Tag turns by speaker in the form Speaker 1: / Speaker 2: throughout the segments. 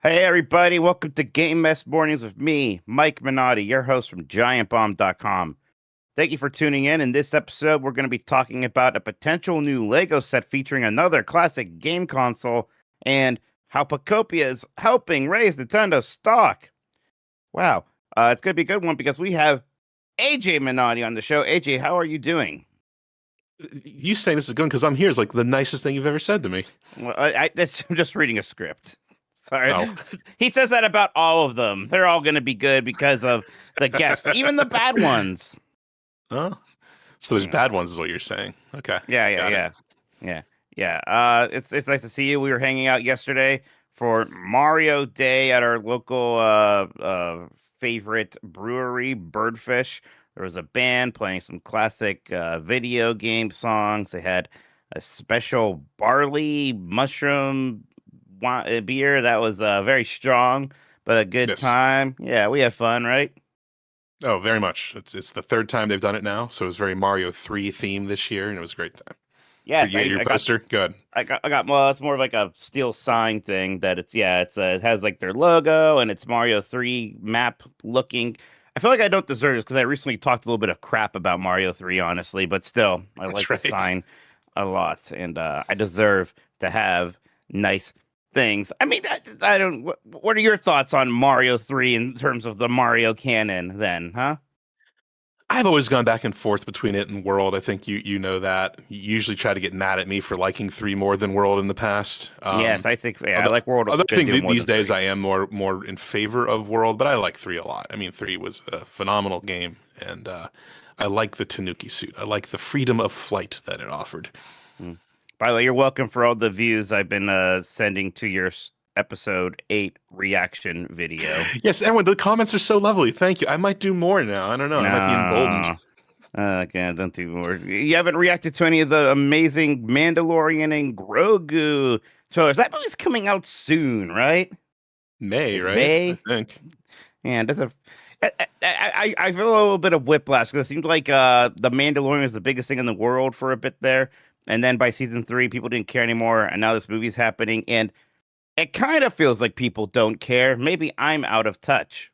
Speaker 1: Hey everybody, welcome to Game Mess Mornings with me, Mike Minotti, your host from giantbomb.com. Thank you for tuning in. In this episode, we're going to be talking about a potential new Lego set featuring another classic game console and how Pokopia is helping raise Nintendo stock. Wow, it's going to be a good one because we have AJ Minotti on the show. AJ, how are you doing?
Speaker 2: You saying this is good because I'm here is like the nicest thing you've ever said to me.
Speaker 1: Well, I'm just reading a script. Sorry.
Speaker 2: Oh,
Speaker 1: He says that about all of them. They're all going to be good because of the guests, even the bad ones.
Speaker 2: oh, so there's
Speaker 1: Yeah,
Speaker 2: bad ones, is what you're saying. Okay,
Speaker 1: yeah, yeah,
Speaker 2: got it.
Speaker 1: yeah, yeah. Yeah. It's nice to see you. We were hanging out yesterday for Mario Day at our local favorite brewery, Birdfish. There was a band playing some classic video game songs. They had a special barley mushroom beer that was very strong, but a good
Speaker 2: Yes.
Speaker 1: time. Yeah, we had fun, right?
Speaker 2: Oh, very much. It's the third time they've done it now, so it was very Mario 3 theme this year, and it was a great time. Did
Speaker 1: Yes,
Speaker 2: you get
Speaker 1: I,
Speaker 2: your
Speaker 1: I got
Speaker 2: poster? Good.
Speaker 1: I got well, it's more of like a steel sign thing that it has like their logo and it's Mario 3 map looking. I feel like I don't deserve this because I recently talked a little bit of crap about Mario 3, honestly, but still, I
Speaker 2: That's
Speaker 1: like the
Speaker 2: right.
Speaker 1: sign a lot and I deserve to have nice things. I mean, I don't what are your thoughts on Mario 3 in terms of the Mario canon then, huh?
Speaker 2: I've always gone back and forth between it and World. I think you know that. You usually try to get mad at me for liking 3 more than World in the past.
Speaker 1: Yes, I think I
Speaker 2: Although,
Speaker 1: like World a
Speaker 2: although I
Speaker 1: good
Speaker 2: think
Speaker 1: deal more
Speaker 2: these
Speaker 1: than
Speaker 2: days
Speaker 1: 3.
Speaker 2: I am more in favor of World, but I like 3 a lot. I mean, 3 was a phenomenal game, and I like the Tanuki suit. I like the freedom of flight that it offered.
Speaker 1: Mm. By the way, you're welcome for all the views I've been sending to your episode 8 reaction video.
Speaker 2: Yes, everyone, the comments are so lovely. Thank you. I might do more now. I don't know. I might be emboldened.
Speaker 1: No, okay, don't do more. You haven't reacted to any of the amazing Mandalorian and Grogu trailers. That movie's coming out soon, right?
Speaker 2: May,
Speaker 1: Like
Speaker 2: right? I
Speaker 1: May.
Speaker 2: think.
Speaker 1: Man, that's a. I feel a little bit of whiplash because it seemed like the Mandalorian was the biggest thing in the world for a bit there, and then by season 3, people didn't care anymore, and now this movie's happening, and it kind of feels like people don't care. Maybe I'm out of touch.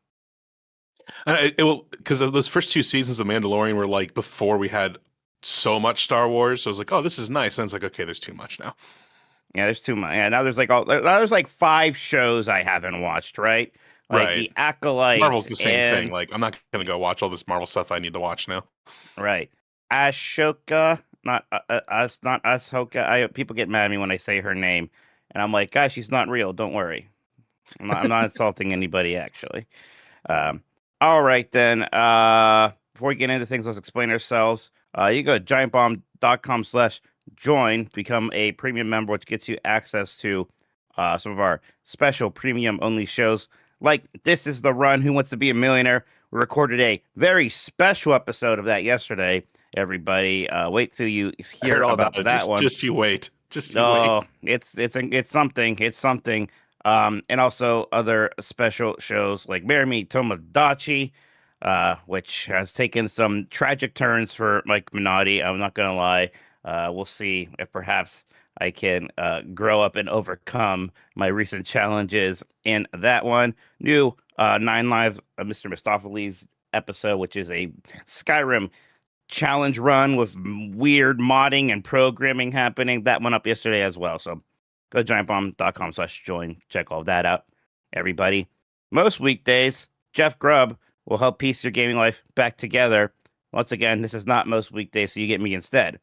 Speaker 2: It will because of those first 2 seasons of Mandalorian were like before we had so much Star Wars. So I was like, oh, this is nice. And it's like, okay, there's too much now.
Speaker 1: Yeah, there's too much. Yeah, now there's like 5 shows I haven't watched, right? Like
Speaker 2: Right.
Speaker 1: the Acolyte
Speaker 2: Marvel's the same thing.
Speaker 1: and
Speaker 2: Like, I'm not gonna go watch all this Marvel stuff I need to watch now.
Speaker 1: right Ashoka, not Ashoka. People get mad at me when I say her name, and I'm like, guys, she's not real. Don't worry. I'm not insulting anybody actually. Um, all right then. Before we get into things, let's explain ourselves. You go to giantbomb.com/join, become a premium member, which gets you access to some of our special premium only shows. Like This Is the Run, Who Wants to Be a Millionaire? We recorded a very special episode of that yesterday. Everybody, wait till you
Speaker 2: I
Speaker 1: hear
Speaker 2: heard all
Speaker 1: about
Speaker 2: about it.
Speaker 1: that one.
Speaker 2: Just you wait. Just you wait.
Speaker 1: No, it's something. It's something. And also other special shows like Marry Me Tomodachi, which has taken some tragic turns for Mike Minotti. I'm not gonna lie. We'll see if perhaps I can grow up and overcome my recent challenges in that one. New Nine Lives of Mr. Mistopheles episode, which is a Skyrim challenge run with weird modding and programming happening. That went up yesterday as well. So go to giantbomb.com/join. Check all of that out, everybody. Most weekdays, Jeff Grubb will help piece your gaming life back together. Once again, this is not most weekdays, so you get me instead.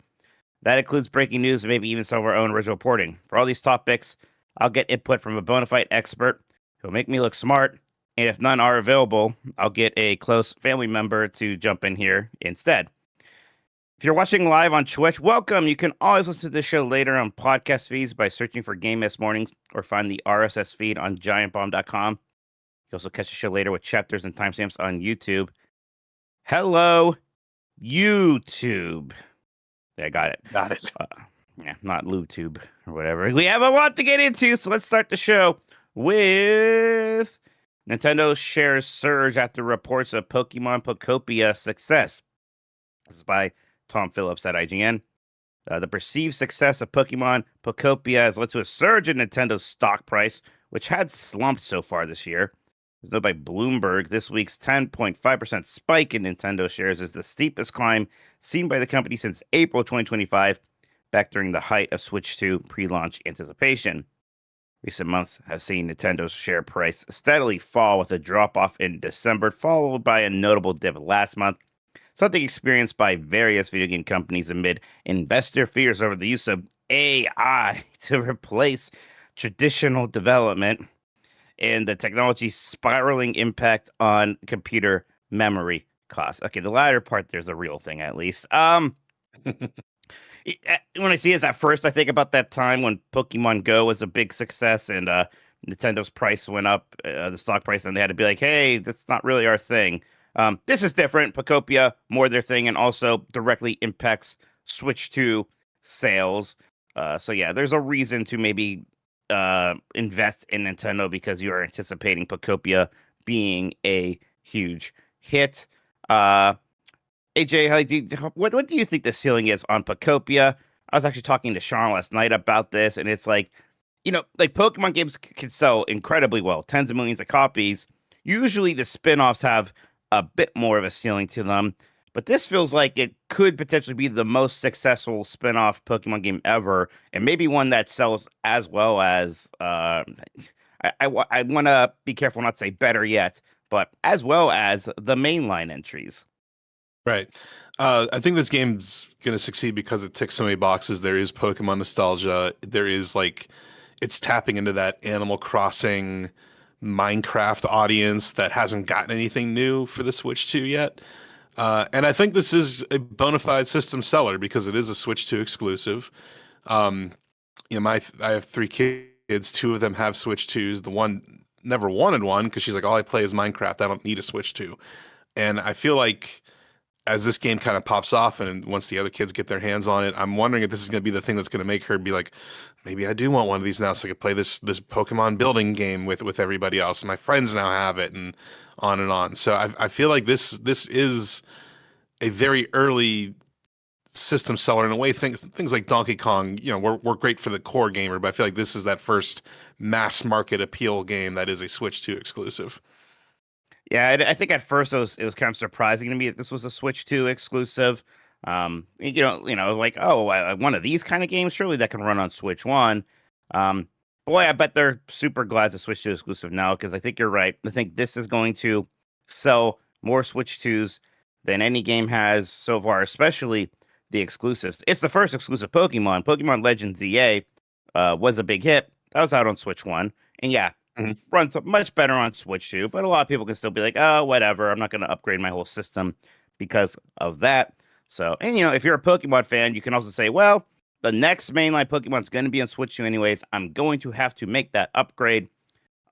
Speaker 1: That includes breaking news and maybe even some of our own original reporting. For all these topics, I'll get input from a bona fide expert who'll make me look smart. And if none are available, I'll get a close family member to jump in here instead. If you're watching live on Twitch, welcome. You can always listen to this show later on podcast feeds by searching for Game Mess Mornings or find the RSS feed on giantbomb.com. You can also catch the show later with chapters and timestamps on YouTube. Hello, YouTube. Yeah, I got it.
Speaker 2: Got it.
Speaker 1: Yeah, not LubeTube or whatever. We have a lot to get into, so let's start the show with Nintendo shares surge after reports of Pokemon Pokopia success. This is by Tom Phillips at IGN. The perceived success of Pokemon Pokopia has led to a surge in Nintendo's stock price, which had slumped so far this year. As noted by Bloomberg, this week's 10.5% spike in Nintendo shares is the steepest climb seen by the company since April 2025, back during the height of Switch 2 pre-launch anticipation. Recent months have seen Nintendo's share price steadily fall, with a drop-off in December, followed by a notable dip last month, something experienced by various video game companies amid investor fears over the use of AI to replace traditional development and the technology's spiraling impact on computer memory costs. Okay, the latter part, there's a real thing at least. When I see this at first, I think about that time when Pokemon Go was a big success and Nintendo's price went up, the stock price, and they had to be like, hey, that's not really our thing. This is different. Pokopia, more their thing, and also directly impacts Switch 2 sales. So yeah, there's a reason to maybe invest in Nintendo because you are anticipating Pokopia being a huge hit. AJ, what do you think the ceiling is on Pokopia? I was actually talking to Sean last night about this, and it's like, like Pokemon games can sell incredibly well, tens of millions of copies. Usually the spin-offs have a bit more of a ceiling to them, but this feels like it could potentially be the most successful spin-off Pokemon game ever, and maybe one that sells as well as, I want to be careful not to say better yet, but as well as the mainline entries.
Speaker 2: Right. I think this game's going to succeed because it ticks so many boxes. There is Pokemon nostalgia. There is it's tapping into that Animal Crossing, Minecraft audience that hasn't gotten anything new for the Switch 2 yet. And I think this is a bona fide system seller because it is a Switch 2 exclusive. I have 3 kids. 2 of them have Switch 2s. The one never wanted one because she's like, all I play is Minecraft. I don't need a Switch 2. And I feel like as this game kind of pops off and once the other kids get their hands on it, I'm wondering if this is going to be the thing that's going to make her be like, maybe I do want one of these now so I can play this Pokemon building game with everybody else. And my friends now have it and on and on. So I feel like this is a very early system seller in a way. Things like Donkey Kong, we're great for the core gamer, but I feel like this is that first mass market appeal game that is a Switch 2 exclusive.
Speaker 1: Yeah, I think at first it was kind of surprising to me that this was a Switch 2 exclusive. Like, oh, one of these kind of games, surely that can run on Switch 1. Boy, I bet they're super glad it's a Switch 2 exclusive now, because I think you're right. I think this is going to sell more Switch 2s than any game has so far, especially the exclusives. It's the first exclusive Pokemon. Pokemon Legends EA was a big hit. That was out on Switch 1. And yeah, runs much better on Switch 2, but a lot of people can still be like, oh, whatever, I'm not going to upgrade my whole system because of that. So, and if you're a Pokemon fan, you can also say, well, the next mainline Pokemon is going to be on Switch 2 anyways. I'm going to have to make that upgrade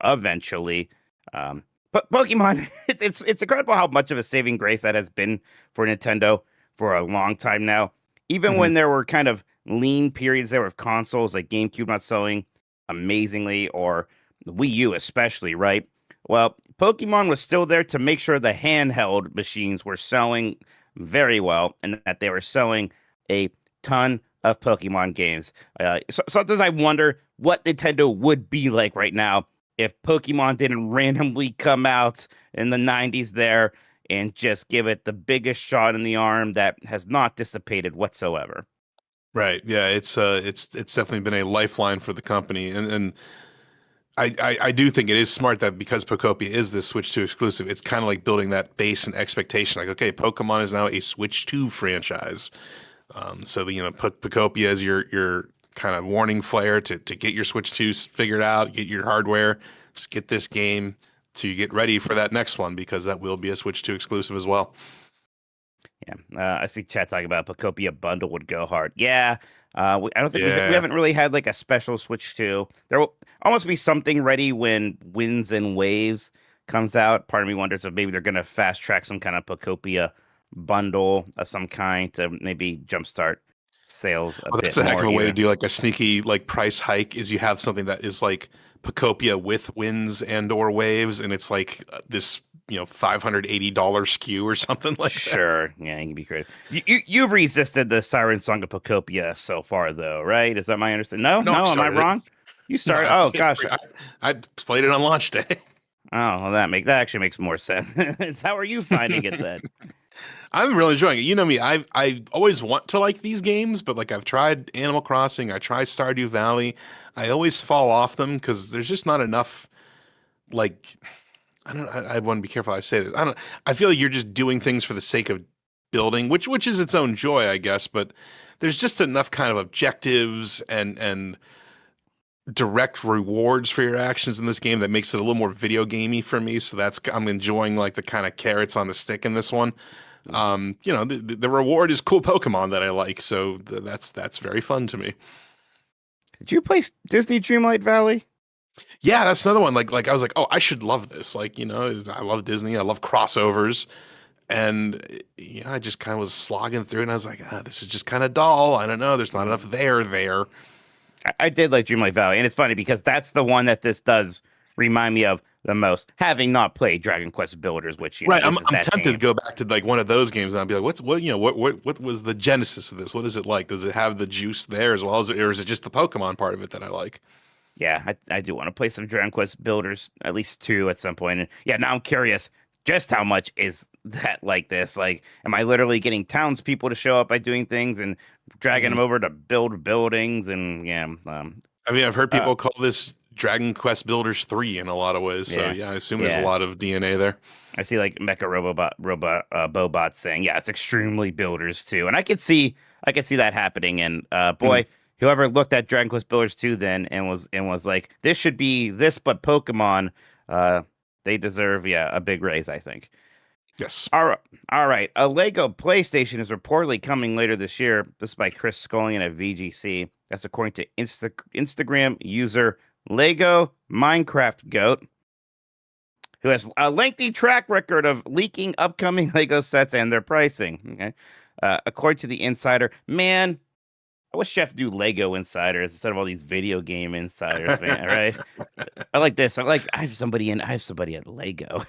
Speaker 1: eventually. But Pokemon, it's incredible how much of a saving grace that has been for Nintendo for a long time now. Even when there were kind of lean periods there with consoles like GameCube not selling amazingly, or the Wii U especially, right? Well, Pokemon was still there to make sure the handheld machines were selling very well and that they were selling a ton of Pokemon games. Sometimes I wonder what Nintendo would be like right now if Pokemon didn't randomly come out in the 90s there and just give it the biggest shot in the arm that has not dissipated whatsoever.
Speaker 2: Right. Yeah, it's definitely been a lifeline for the company. And I do think it is smart that because Pokopia is this Switch 2 exclusive, it's kind of like building that base and expectation. Like, okay, Pokemon is now a Switch 2 franchise. So Pokopia is your kind of warning flare to get your Switch 2 figured out, get your hardware, just get this game to get ready for that next one, because that will be a Switch 2 exclusive as well.
Speaker 1: Yeah, I see chat talking about Pokopia bundle would go hard. Yeah, I don't think we haven't really had like a special Switch 2. There will almost be something ready when Winds and Waves comes out. Part of me wonders if maybe they're going to fast track some kind of Pokopia bundle of some kind to maybe jumpstart sales a bit more.
Speaker 2: That's a heck of a way to do like a sneaky like price hike, is you have something that is like Pokopia with Winds and or Waves, and it's like this $580 SKU or something like that.
Speaker 1: Sure, yeah, you can be creative. You've resisted the Siren Song of Pokopia so far, though, right? Is that my understanding? No, am I wrong? You
Speaker 2: No,
Speaker 1: started. Oh gosh.
Speaker 2: I played it on launch day.
Speaker 1: Oh, well, that actually makes more sense. How are you finding it then?
Speaker 2: I'm really enjoying it. You know me, I always want to like these games, but like I've tried Animal Crossing, I tried Stardew Valley. I always fall off them because there's just not enough like I want to be careful how I say this. I feel like you're just doing things for the sake of building, which is its own joy, I guess, but there's just enough kind of objectives and direct rewards for your actions in this game that makes it a little more video gamey for me. So I'm enjoying like the kind of carrots on the stick in this one. The reward is cool Pokemon that I like, so that's very fun to me.
Speaker 1: Did you play Disney Dreamlight Valley?
Speaker 2: Yeah, that's another one. Like I was like, oh, I should love this. Like, I love Disney. I love crossovers. And yeah, I just kind of was slogging through, and I was like, this is just kind of dull. I don't know. There's not enough there.
Speaker 1: I did like Dreamlight Valley, and it's funny because that's the one that this does remind me of the most, having not played Dragon Quest Builders, which
Speaker 2: Right,
Speaker 1: this
Speaker 2: I'm
Speaker 1: is that
Speaker 2: tempted to
Speaker 1: game.
Speaker 2: go back to like one of those games and I'll be like, what was the genesis of this? What is it like? Does it have the juice there as well as, or is it just the Pokemon part of it that I like?
Speaker 1: Yeah, I do want to play some Dragon Quest Builders, at least two at some point. And yeah, now I'm curious just how much is that like this? Like, am I literally getting townspeople to show up by doing things and dragging
Speaker 2: Mhm.
Speaker 1: them over to build buildings? And yeah,
Speaker 2: I mean, I've heard
Speaker 1: uh,
Speaker 2: people call this Dragon Quest Builders 3 in a lot of ways. So
Speaker 1: yeah,
Speaker 2: yeah, I assume there's a
Speaker 1: yeah.
Speaker 2: lot of DNA there.
Speaker 1: I see like Mecha Robot Bobot saying, yeah, it's extremely builders too, and I could see that happening. And
Speaker 2: Mhm.
Speaker 1: boy, whoever looked at Dragon Quest Builders 2 then and was like, this should be this but Pokemon, uh, they deserve a big raise, I think.
Speaker 2: Yes.
Speaker 1: All right, all right. A Lego PlayStation is reportedly coming later this year. This is by Chris Scullion at VGC. That's according to Instagram user Lego Minecraft Goat, who has a lengthy track record of leaking upcoming Lego sets and their pricing. Okay. According to the insider, man, I wish Jeff do Lego insiders instead of all these video game insiders, man. Right? I like this. I have somebody at Lego.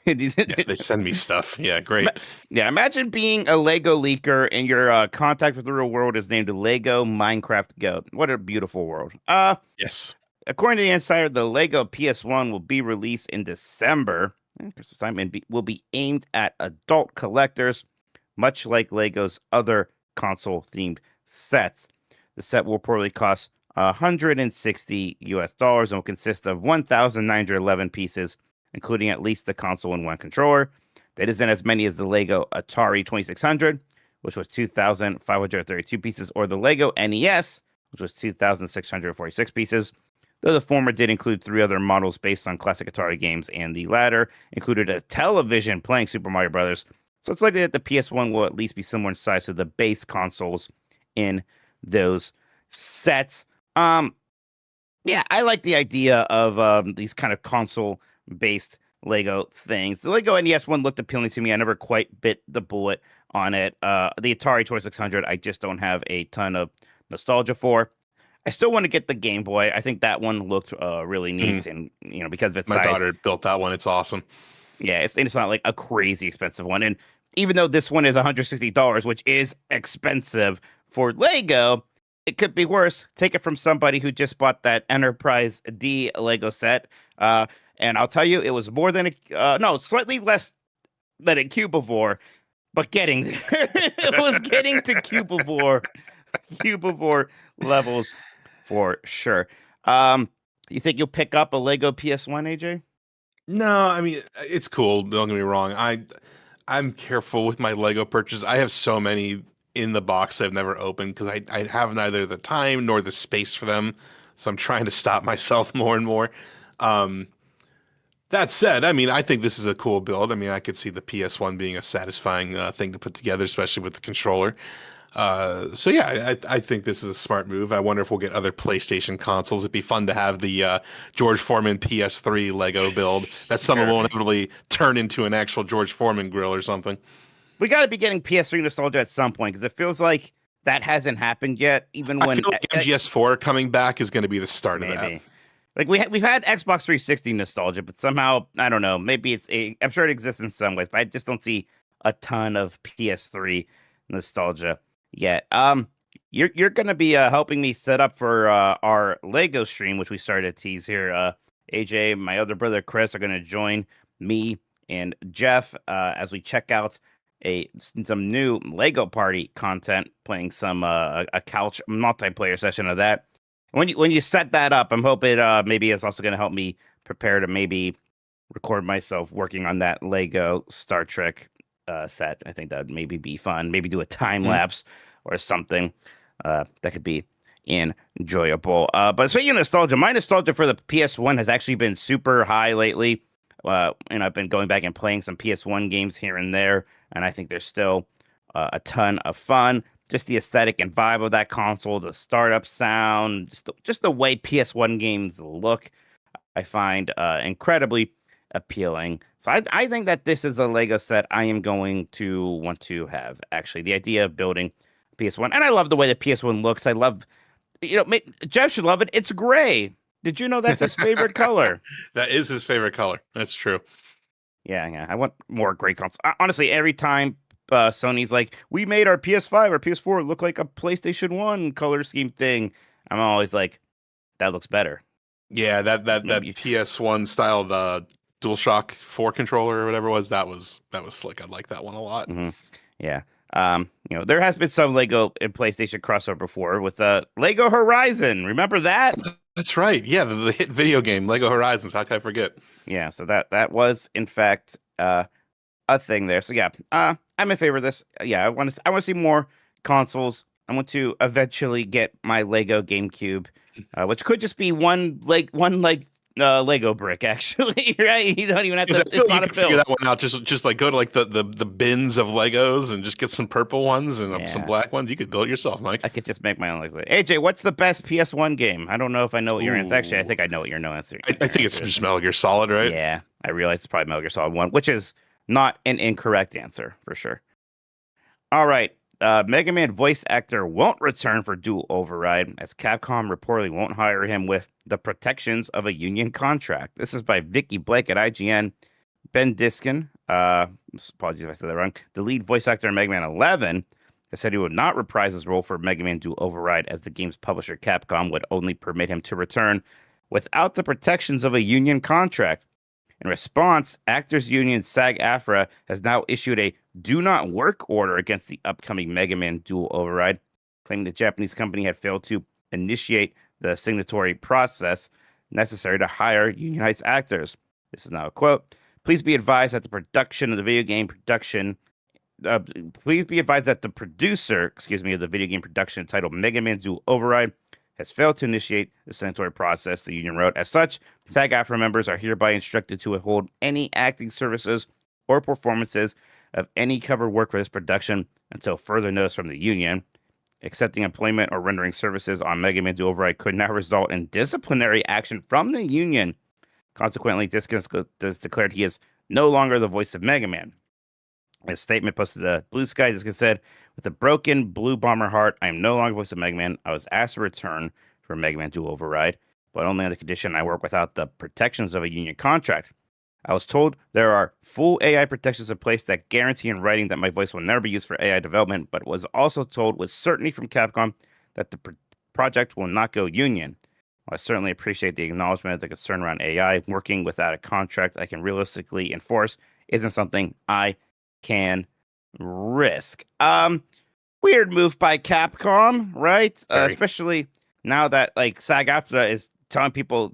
Speaker 2: Yeah, they send me stuff. Yeah,
Speaker 1: Ma-
Speaker 2: great.
Speaker 1: Yeah, imagine being a Lego leaker and your contact with the real world is named Lego Minecraft Goat. What a beautiful world.
Speaker 2: Yes.
Speaker 1: According to the insider, the Lego PS1 will be released in December. Christmas time and will be aimed at adult collectors, much like Lego's other console-themed sets. The set will probably cost 160 US dollars and will consist of 1,911 pieces, including at least the console and one controller. That isn't as many as the Lego Atari 2600, which was 2,532 pieces, or the Lego NES, which was 2,646 pieces. Though the former did include three other models based on classic Atari games, and the latter included a television playing Super Mario Brothers. So it's likely that the PS1 will at least be similar in size to the base consoles in those sets. Yeah, I like the idea of these kind of console-based Lego things. The Lego NES one looked appealing to me. I never quite bit the bullet on it. The Atari 2600, I just don't have a ton of nostalgia for. I still want to get the Game Boy. I think that one looked really
Speaker 2: Mhm.
Speaker 1: neat, and because of its
Speaker 2: My
Speaker 1: size,
Speaker 2: daughter built that one. It's awesome.
Speaker 1: yeah, it's not like a crazy expensive one. And even though this one is $160, which is expensive for Lego, it could be worse. Take it from somebody who just bought that Enterprise D Lego set, uh, and I'll tell you, it was more than slightly less than a Cubivore, but getting there. It was getting to Cubivore levels for sure. Um, you think you'll pick up a Lego PS1, AJ?
Speaker 2: No, I mean it's cool. Don't get me wrong. I'm careful with my Lego purchases. I have so many in the box I've never opened because I have neither the time nor the space for them. So I'm trying to stop myself more and more. Um, that said, I mean I think this is a cool build. I mean I could see the PS1 being a satisfying thing to put together, especially with the controller. So yeah, I think this is a smart move. I wonder if we'll get other PlayStation consoles. It'd be fun to have the George Foreman PS3 Lego build that someone
Speaker 1: Sure.
Speaker 2: will inevitably turn into an actual George Foreman grill or something.
Speaker 1: We got to be getting PS3 nostalgia at some point because it feels like that hasn't happened yet. Even
Speaker 2: I
Speaker 1: when
Speaker 2: feel like MGS4 coming back is going to be the start of that.
Speaker 1: maybe like we've had Xbox 360 nostalgia, but somehow I don't know. Maybe I'm sure it exists in some ways, but I just don't see a ton of PS3 nostalgia yet. you're gonna be helping me set up for our Lego stream, which we started to tease here. AJ, my other brother Chris are gonna join me and Jeff as we check out some new Lego Party content, playing some a couch multiplayer session of that. When you set that up, I'm hoping maybe it's also gonna help me prepare to maybe record myself working on that Lego Star Trek set. I think that would maybe be fun. Maybe do a time lapse or something that could be enjoyable. But speaking of nostalgia, my nostalgia for the PS1 has actually been super high lately. And I've been going back and playing some PS1 games here and there, and I think there's still a ton of fun. Just the aesthetic and vibe of that console, the startup sound, just the way PS1 games look, I find incredibly appealing. So I think that this is a Lego set I am going to want to have. Actually, the idea of building PS1, and I love the way the PS1 looks. I love, Jeff should love it. It's gray. Did you know that's his favorite color?
Speaker 2: That is his favorite color. That's true.
Speaker 1: Yeah. I want more gray consoles. Honestly, every time Sony's like, we made our PS5 or PS4 look like a PlayStation 1 color scheme thing, I'm always like, that looks better.
Speaker 2: Yeah, that PS1 styled DualShock 4 controller or whatever it was, that was slick. I like that one a lot.
Speaker 1: Mm-hmm. Yeah. There has been some Lego and PlayStation crossover before with Lego Horizon. Remember that?
Speaker 2: That's right. Yeah, the hit video game Lego Horizons. How can I forget?
Speaker 1: Yeah, so that was in fact a thing there. So yeah, I'm in favor of this. Yeah, I want to see more consoles. I want to eventually get my Lego GameCube, which could just be one Lego brick, actually, right? You don't even have to. It's not a build.
Speaker 2: Figure that one out. Just like go to like the bins of Legos and just get some purple ones and some black ones. You could build it yourself, Mike.
Speaker 1: I could just make my own Lego. AJ, what's the best PS1 game? I don't know if I know what your answer. Actually, I think I know what your answer.
Speaker 2: I think it's just Metal Gear Solid, right?
Speaker 1: Yeah, I realize it's probably Metal Gear Solid 1, which is not an incorrect answer for sure. All right. Mega Man voice actor won't return for Dual Override, as Capcom reportedly won't hire him with the protections of a union contract. This is by Vicky Blake at IGN. Ben Diskin, apologies if I said that wrong, the lead voice actor in Mega Man 11, has said he would not reprise his role for Mega Man Dual Override, as the game's publisher Capcom would only permit him to return without the protections of a union contract. In response, Actors Union SAG-AFTRA has now issued a do not work order against the upcoming Mega Man Dual Override, claiming the Japanese company had failed to initiate the signatory process necessary to hire unionized actors. This is now a quote. Please be advised that the production of the video game production please be advised that the producer, of the video game production entitled Mega Man Dual Override has failed to initiate the signatory process, the union wrote. As such, SAG-AFTRA members are hereby instructed to withhold any acting services or performances of any covered work for this production until further notice from the union. Accepting employment or rendering services on Mega Man Dual Override could now result in disciplinary action from the union. Consequently, Diskin has declared he is no longer the voice of Mega Man. In a statement posted to Blue Sky, Diskin said, with a broken blue bomber heart, I am no longer voice of Mega Man. I was asked to return for Mega Man Dual Override, but only on the condition I work without the protections of a union contract. I was told there are full AI protections in place that guarantee in writing that my voice will never be used for AI development, but was also told with certainty from Capcom that the project will not go union. While I certainly appreciate the acknowledgement of the concern around AI, working without a contract I can realistically enforce isn't something I can risk. Weird move by Capcom, right? Especially now that like SAG-AFTRA is telling people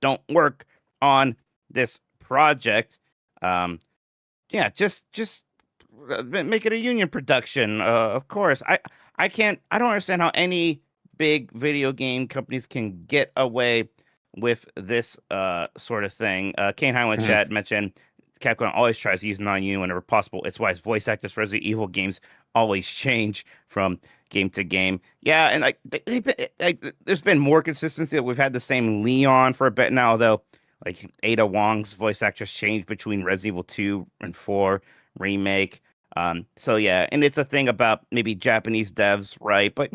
Speaker 1: don't work on this project. Just make it a union production. Of course, I don't understand how any big video game companies can get away with this sort of thing. Kane Highland Chat mentioned Capcom always tries to use non-union whenever possible. It's why its voice actors for Resident Evil games always change from game to game. Yeah, and there's been more consistency. We've had the same Leon for a bit now, though. Like Ada Wong's voice actress changed between Resident Evil 2 and 4 remake. So yeah, and it's a thing about maybe Japanese devs, right? But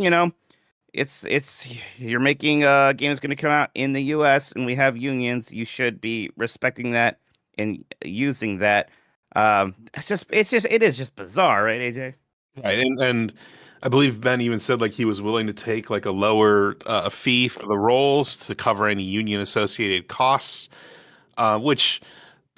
Speaker 1: it's you're making a game that's going to come out in the U.S. and we have unions. You should be respecting that and using that. It is just bizarre, right, AJ?
Speaker 2: Right, and I believe Ben even said like he was willing to take like a lower fee for the roles to cover any union associated costs, which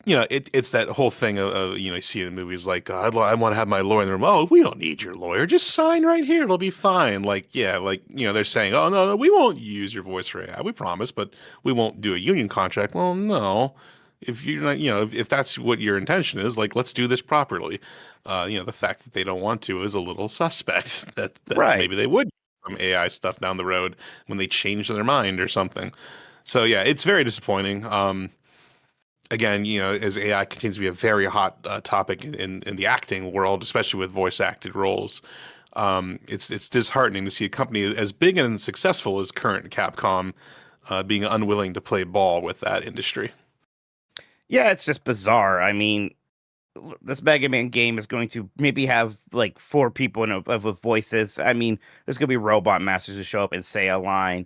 Speaker 2: it's that whole thing of you see in movies like I want to have my lawyer in the room. Oh, we don't need your lawyer. Just sign right here. It'll be fine. Like, yeah, like, they're saying, oh, no, no, we won't use your voice for AI. We promise, but we won't do a union contract. Well, no. If you're not, if that's what your intention is, like, let's do this properly. The fact that they don't want to is a little suspect that
Speaker 1: Right.
Speaker 2: maybe they would do some AI stuff down the road when they change their mind or something. So yeah, it's very disappointing. Again, as AI continues to be a very hot topic in the acting world, especially with voice acted roles, it's disheartening to see a company as big and successful as current Capcom being unwilling to play ball with that industry.
Speaker 1: Yeah, it's just bizarre. I mean, this Mega Man game is going to maybe have like four people with voices. I mean, there's going to be robot masters who show up and say a line,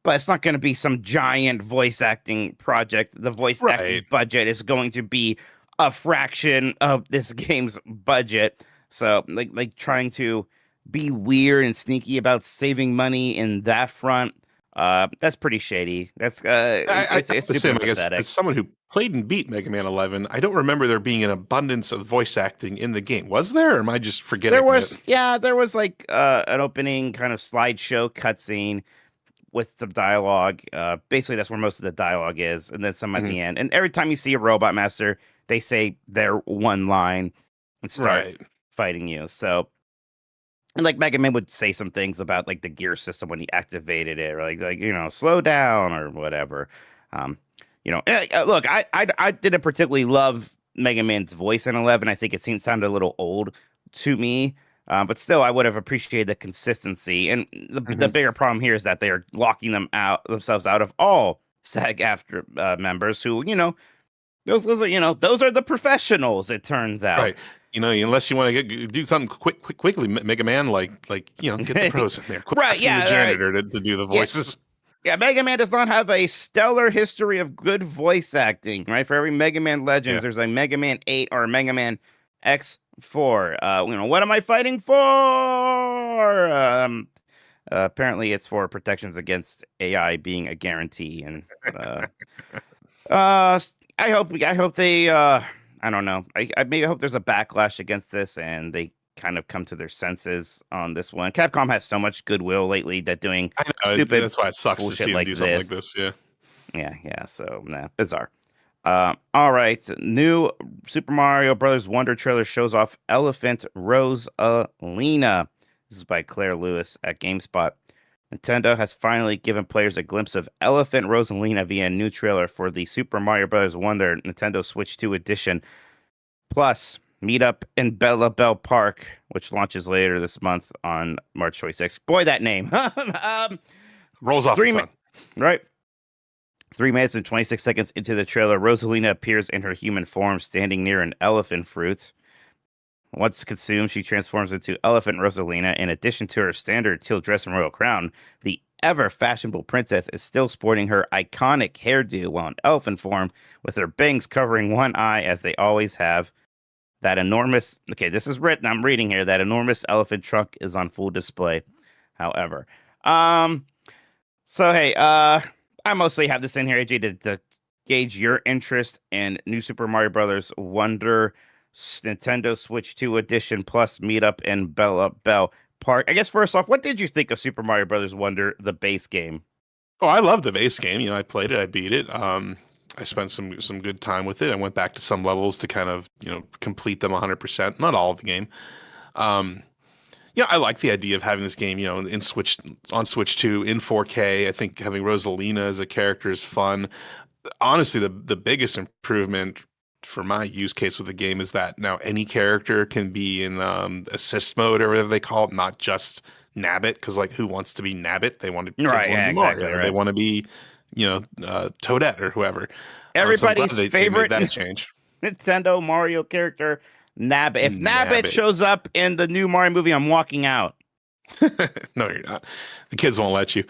Speaker 1: but it's not going to be some giant voice acting project. The voice acting
Speaker 2: Right.
Speaker 1: budget is going to be a fraction of this game's budget. So, like trying to be weird and sneaky about saving money in that front. That's pretty shady. That's
Speaker 2: I
Speaker 1: it's
Speaker 2: have
Speaker 1: it's
Speaker 2: to say,
Speaker 1: super
Speaker 2: I guess, as
Speaker 1: pathetic.
Speaker 2: someone who played and beat Mega Man 11, I don't remember there being an abundance of voice acting in the game. Was there, or am I just
Speaker 1: There
Speaker 2: forgetting it?
Speaker 1: was, there was like an opening kind of slideshow cutscene with some dialogue. Basically, that's where most of the dialogue is, and then some at
Speaker 2: Mhm.
Speaker 1: the end. And every time you see a robot master, they say their one line and start
Speaker 2: Right.
Speaker 1: fighting you. So, and like Mega Man would say some things about like the gear system when he activated it, or like slow down or whatever. Um, look, I didn't particularly love Mega Man's voice in 11. I think it sounded a little old to me. But still, I would have appreciated the consistency. And the
Speaker 2: Hmm.
Speaker 1: bigger problem here is that they are locking themselves out of all SAG after members who, those are those are the professionals. It turns out.
Speaker 2: Right. Unless you want to do something quickly, Mega Man, like get the pros in there. Quit
Speaker 1: Right?
Speaker 2: asking the
Speaker 1: Yeah. Right.
Speaker 2: janitor to do the
Speaker 1: Yeah.
Speaker 2: voices.
Speaker 1: Yeah, Mega Man does not have a stellar history of good voice acting, right? For every Mega Man Legends,
Speaker 2: Yeah.
Speaker 1: there's a Mega Man 8 or a Mega Man X4. What am I fighting for? Apparently it's for protections against AI being a guarantee. And uh, uh, I hope they, I don't know. I maybe hope there's a backlash against this and they kind of come to their senses on this one. Capcom has so much goodwill lately that doing
Speaker 2: I know.
Speaker 1: stupid
Speaker 2: That's why it sucks to
Speaker 1: bullshit
Speaker 2: see them
Speaker 1: like
Speaker 2: do something
Speaker 1: this.
Speaker 2: like this. Yeah.
Speaker 1: Yeah, yeah. So, nah, bizarre. All right. New Super Mario Brothers Wonder trailer shows off Elephant Rosalina. This is by Claire Lewis at GameSpot. Nintendo has finally given players a glimpse of Elephant Rosalina via a new trailer for the Super Mario Bros. Wonder Nintendo Switch 2 edition. Plus, Meetup in Bella Bell Park, which launches later this month on March 26th. Boy, that name.
Speaker 2: Rolls off the
Speaker 1: Three,
Speaker 2: tongue.
Speaker 1: right? 3 minutes and 26 seconds into the trailer, Rosalina appears in her human form standing near an elephant fruit. Once consumed, she transforms into Elephant Rosalina. In addition to her standard teal dress and royal crown, the ever fashionable princess is still sporting her iconic hairdo while in elephant form, with her bangs covering one eye as they always have. This is written, I'm reading here, that enormous elephant trunk is on full display. However, um, so hey, I mostly have this in here, AJ, to gauge your interest in New Super Mario Brothers Wonder Nintendo Switch 2 Edition Plus Meetup in Bella Bell Park. I guess first off, what did you think of Super Mario Brothers Wonder, the base game?
Speaker 2: Oh, I love the base game. I played it. I beat it. I spent some good time with it. I went back to some levels to kind of complete them 100%. Not all of the game. Um, I like the idea of having this game, in Switch 2 in 4K. I think having Rosalina as a character is fun. Honestly, the biggest improvement for my use case with the game is that now any character can be in assist mode or whatever they call it, not just Nabbit. Because like, who wants to be Nabbit? Kids
Speaker 1: Right,
Speaker 2: want to
Speaker 1: yeah,
Speaker 2: be
Speaker 1: exactly,
Speaker 2: Mario. They
Speaker 1: right.
Speaker 2: want to be, Toadette or whoever. So I'm glad
Speaker 1: Everybody's
Speaker 2: they made
Speaker 1: favorite
Speaker 2: that change.
Speaker 1: Nintendo Mario character, Nabbit. If Nabbit
Speaker 2: Nabbit.
Speaker 1: shows up in the new Mario movie, I'm walking out.
Speaker 2: No, you're not. The kids won't let you.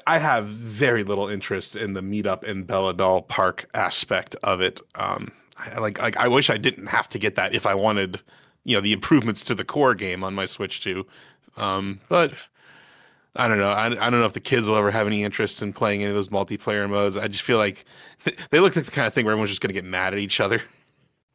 Speaker 2: I have very little interest in the meetup in Bella Doll Park aspect of it. I wish I didn't have to get that if I wanted the improvements to the core game on my Switch too. But I don't know. I don't know if the kids will ever have any interest in playing any of those multiplayer modes. I just feel like they look like the kind of thing where everyone's just going to get mad at each other.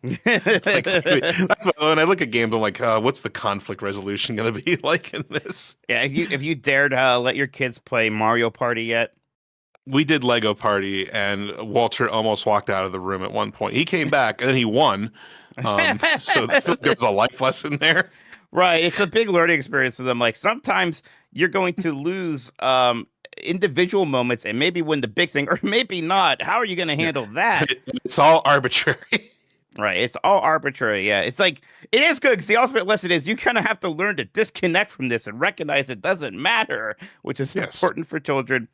Speaker 2: Like that's why when I look at games, I'm like, what's the conflict resolution going to be like in this?
Speaker 1: Yeah, if you dared let your kids play Mario Party yet?
Speaker 2: We did Lego Party, and Walter almost walked out of the room at one point. He came back, and then he won. So I feel like there was a life lesson there.
Speaker 1: Right, it's a big learning experience for them. Like sometimes you're going to lose individual moments and maybe win the big thing, or maybe not. How are you going to handle that?
Speaker 2: It's all arbitrary.
Speaker 1: Right, it's all arbitrary. Yeah, it's like it is good because the ultimate lesson is you kind of have to learn to disconnect from this and recognize it doesn't matter, which is important for children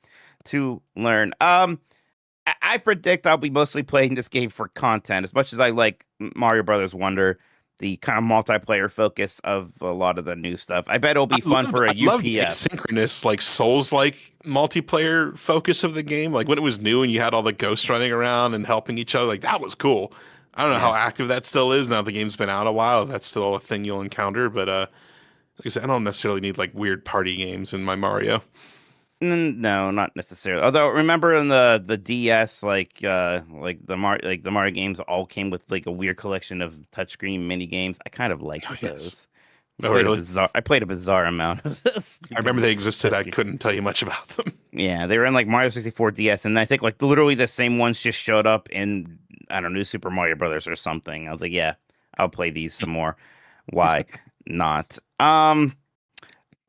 Speaker 1: to learn. I predict I'll be mostly playing this game for content, as much as I like Mario Brothers Wonder, the kind of multiplayer focus of a lot of the new stuff. I bet it'll be fun for a UPS.
Speaker 2: I love the asynchronous, like Souls-like multiplayer focus of the game. Like when it was new and you had all the ghosts running around and helping each other, like that was cool. I don't know how active that still is now the game's been out a while. If that's still a thing you'll encounter, but like I said, I don't necessarily need like weird party games in my Mario.
Speaker 1: No, not necessarily. Although remember in the DS, like the Mario games all came with like a weird collection of touchscreen mini games. I kind of liked those. I played a bizarre amount of this.
Speaker 2: I remember they existed. I couldn't tell you much about them.
Speaker 1: Yeah, they were in like Mario 64 DS, and I think like literally the same ones just showed up in I don't know, New Super Mario Brothers or something. I was like, yeah, I'll play these some more. Why not?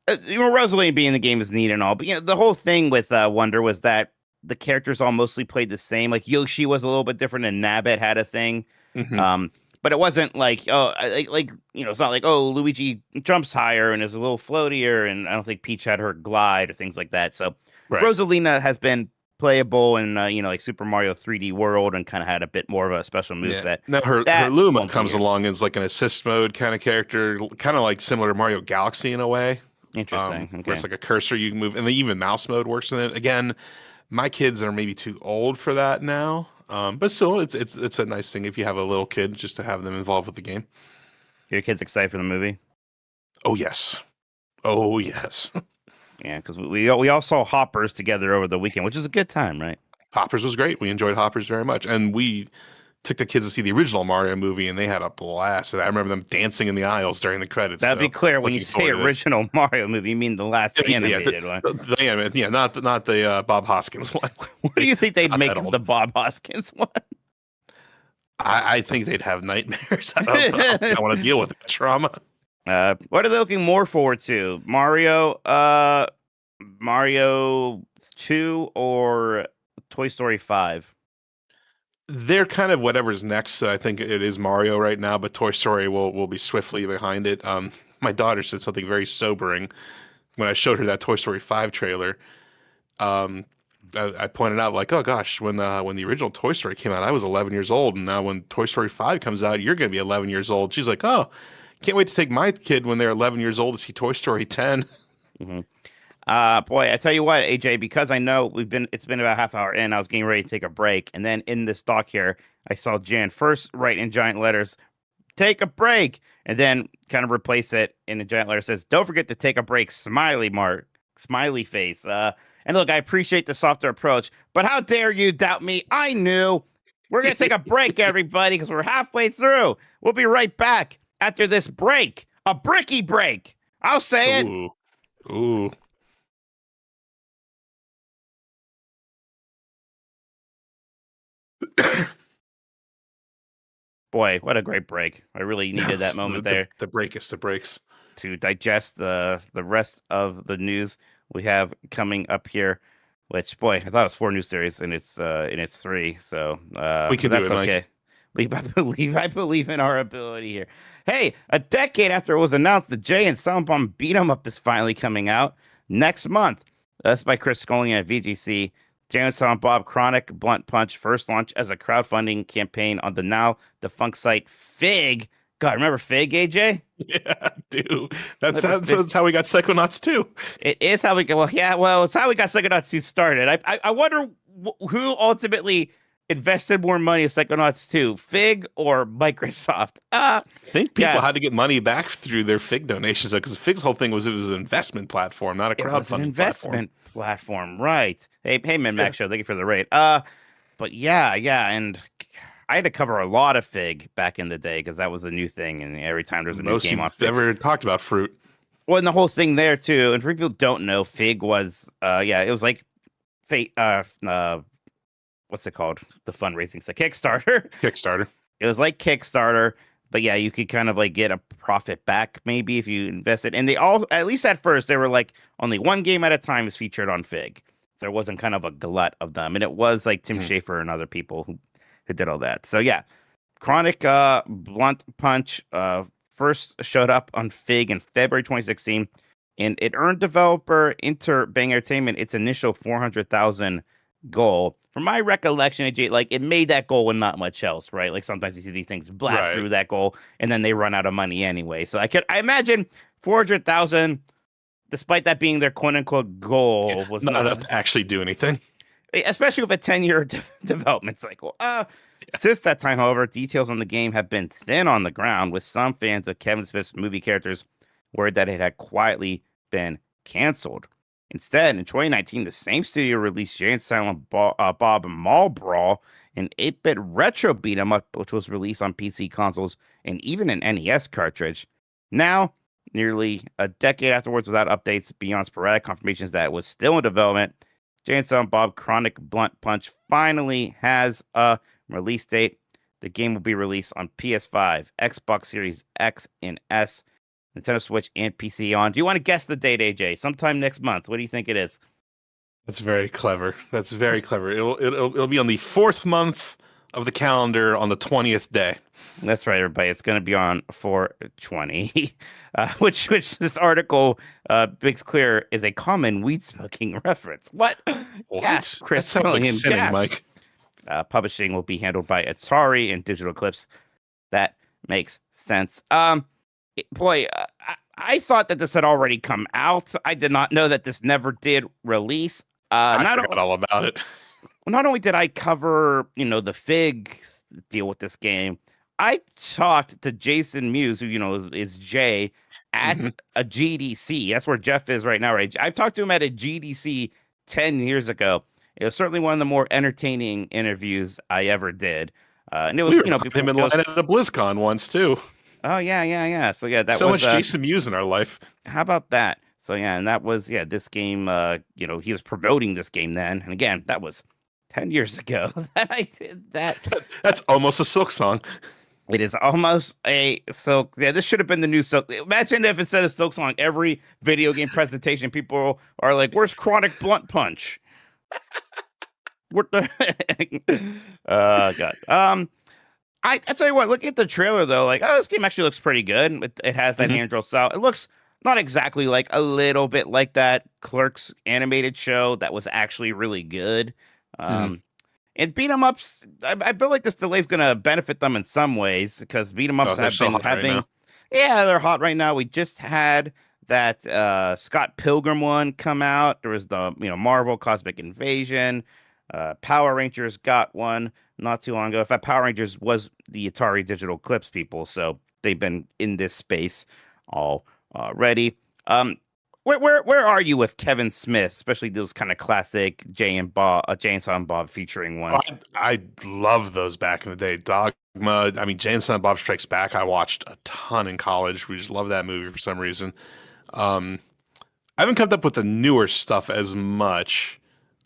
Speaker 1: Rosalina being in the game is neat and all, but the whole thing with Wonder was that the characters all mostly played the same. Like Yoshi was a little bit different, and Nabbit had a thing.
Speaker 2: Mm-hmm.
Speaker 1: But it wasn't like it's not like Luigi jumps higher and is a little floatier, and I don't think Peach had her glide or things like that. So Rosalina has been playable in like Super Mario 3D World and kind of had a bit more of a special moveset.
Speaker 2: Now her Luma comes along as like an assist mode kind of character, kind of like similar to Mario Galaxy in a way.
Speaker 1: Interesting. Okay.
Speaker 2: Where it's like a cursor you can move, and even mouse mode works in it. Again, my kids are maybe too old for that now, but still, it's a nice thing if you have a little kid just to have them involved with the game.
Speaker 1: Your kids excited for the movie?
Speaker 2: Oh yes, oh yes.
Speaker 1: Yeah, because we all saw Hoppers together over the weekend, which is a good time, right?
Speaker 2: Hoppers was great. We enjoyed Hoppers very much, and we took the kids to see the original Mario movie, and they had a blast. I remember them dancing in the aisles during the credits.
Speaker 1: That'd be clear when you say original Mario movie, you mean the last animated one.
Speaker 2: Not the Bob Hoskins one.
Speaker 1: What do you think they'd make of the Bob Hoskins one?
Speaker 2: I think they'd have nightmares. I don't want to deal with that trauma.
Speaker 1: What are they looking more forward to? Mario 2 or Toy Story 5?
Speaker 2: They're kind of whatever's next. So I think it is Mario right now, but Toy Story will be swiftly behind it. My daughter said something very sobering when I showed her that Toy Story 5 trailer. I pointed out like, oh gosh, when the original Toy Story came out, I was 11 years old, and now when Toy Story 5 comes out, you're going to be 11 years old. She's like, oh, can't wait to take my kid when they're 11 years old to see Toy Story 10.
Speaker 1: Mm-hmm. Boy, I tell you what, AJ, because I know it's been about a half hour in, I was getting ready to take a break. And then in this doc here, I saw Jan first write in giant letters, take a break. And then kind of replace it in the giant letter says, don't forget to take a break, smiley face. And look, I appreciate the softer approach, but how dare you doubt me? I knew. We're going to take a break, everybody, because we're halfway through. We'll be right back after this break, a bricky break. I'll say it.
Speaker 2: Ooh.
Speaker 1: Boy, what a great break. I really needed that moment there.
Speaker 2: The breaks
Speaker 1: to digest the rest of the news we have coming up here, which, boy, I thought it was 4 news stories and it's 3. So
Speaker 2: we can do it,
Speaker 1: okay. I believe in our ability here. Hey, a decade after it was announced, the Jay and Silent Bomb Beat 'em Up is finally coming out next month. That's by Chris Scullion at VGC. Jay and Silent Bob Chronic Blunt Punch first launched as a crowdfunding campaign on the now defunct site Fig. God, remember Fig, AJ?
Speaker 2: Yeah, I do. That's how we got Psychonauts 2.
Speaker 1: It is how we got. Well, it's how we got Psychonauts 2 started. I wonder who ultimately invested more money in Psychonauts 2, Fig or Microsoft?
Speaker 2: I think people had
Speaker 1: Yes,
Speaker 2: to get money back through their Fig donations because Fig's whole thing was it was an investment platform, not a
Speaker 1: it was an
Speaker 2: crowdfunding platform.
Speaker 1: investment platform, right? Hey, Min
Speaker 2: Yeah.
Speaker 1: Max Show, thank you for the rate. But yeah, and I had to cover a lot of Fig back in the day because that was a new thing, and every time there's a new
Speaker 2: Most
Speaker 1: game on
Speaker 2: you've
Speaker 1: Fig.
Speaker 2: ever talked about fruit.
Speaker 1: Well, and the whole thing there too, and for people who don't know, Fig was yeah, it was like fate what's it called? The fundraising site, Kickstarter.
Speaker 2: Kickstarter.
Speaker 1: It was like Kickstarter, but yeah, you could kind of like get a profit back maybe if you invested. And they all, at least at first, they were like only one game at a time is featured on Fig. So there wasn't kind of a glut of them. And it was like Tim
Speaker 2: Mhm.
Speaker 1: Schafer and other people who did all that. So yeah, Chronic Blunt Punch first showed up on Fig in February 2016, and it earned developer Interbang Entertainment its initial 400,000 goal. From my recollection, AJ, like it made that goal with not much else, right? Like sometimes you see these things blast
Speaker 2: Right.
Speaker 1: through that goal, and then they run out of money anyway. So I imagine 400,000, despite that being their quote unquote goal, was
Speaker 2: Not enough
Speaker 1: not,
Speaker 2: to actually do anything.
Speaker 1: especially with a 10-year development cycle. Since that time, however, details on the game have been thin on the ground, with some fans of Kevin Smith's movie characters worried that it had quietly been canceled. Instead, in 2019, the same studio released Jay and Silent Bob Mall Brawl, an 8-bit retro beat 'em up, which was released on PC consoles and even an NES cartridge. Now, nearly a decade afterwards, without updates beyond sporadic confirmations that it was still in development, Jay and Silent Bob Chronic Blunt Punch finally has a release date. The game will be released on PS5, Xbox Series X and S, Nintendo Switch, and PC on. Do you want to guess the date, AJ? Sometime next month. What do you think it is?
Speaker 2: That's very clever. That's very clever. It'll be on the fourth month of the calendar on the 20th day.
Speaker 1: That's right, everybody. It's going to be on 420, which this article makes clear is a common weed smoking reference. What?
Speaker 2: What?
Speaker 1: Yes,
Speaker 2: That
Speaker 1: Chris
Speaker 2: sounds like
Speaker 1: William,
Speaker 2: sinning,
Speaker 1: yes.
Speaker 2: Mike.
Speaker 1: Publishing will be handled by Atari and Digital Eclipse. That makes sense. Boy, I thought that this had already come out. I did not know that this never did release.
Speaker 2: I forgot all about it.
Speaker 1: Not only did I cover, the Fig deal with this game, I talked to Jason Mewes, who, is Jay, at
Speaker 2: Mhm.
Speaker 1: a GDC. That's where Jeff is right now, right? I've talked to him at a GDC 10 years ago. It was certainly one of the more entertaining interviews I ever did. And it was,
Speaker 2: We were
Speaker 1: before
Speaker 2: him in
Speaker 1: it
Speaker 2: line
Speaker 1: was,
Speaker 2: at a BlizzCon once too.
Speaker 1: oh, yeah. So, yeah, that
Speaker 2: So
Speaker 1: was,
Speaker 2: much Jason Mewes in our life.
Speaker 1: how about that? So, yeah, and that was, this game, he was promoting this game then. And again, that was 10 years ago that I did that.
Speaker 2: That's almost a Silk song.
Speaker 1: It is almost a Silk. Yeah, this should have been the new Silk. Imagine if instead of Silk Song, every video game presentation, people are like, "Where's Chronic Blunt Punch?" What the heck? God. I tell you what. Look at the trailer though. Like, oh, this game actually looks pretty good. It has that
Speaker 2: Mhm.
Speaker 1: hand drawn style. It looks not exactly like a little bit like that Clerks animated show that was actually really good.
Speaker 2: Mhm.
Speaker 1: And beat 'em ups, I feel like this delay is going to benefit them in some ways because beat 'em
Speaker 2: Oh,
Speaker 1: ups
Speaker 2: they're
Speaker 1: have
Speaker 2: so
Speaker 1: been
Speaker 2: hot right
Speaker 1: having,
Speaker 2: now.
Speaker 1: yeah, they're hot right now. We just had that Scott Pilgrim one come out. There was the Marvel Cosmic Invasion. Power Rangers got one not too long ago. In fact, Power Rangers was the Atari Digital Eclipse people, so they've been in this space already. Where are you with Kevin Smith, especially those kind of classic Jay and Silent Bob featuring
Speaker 2: Oh,
Speaker 1: ones?
Speaker 2: I love those back in the day. Dogma. I mean, Jay and Silent Bob Strikes Back. I watched a ton in college. We just love that movie for some reason. Um, I haven't kept up with the newer stuff as much.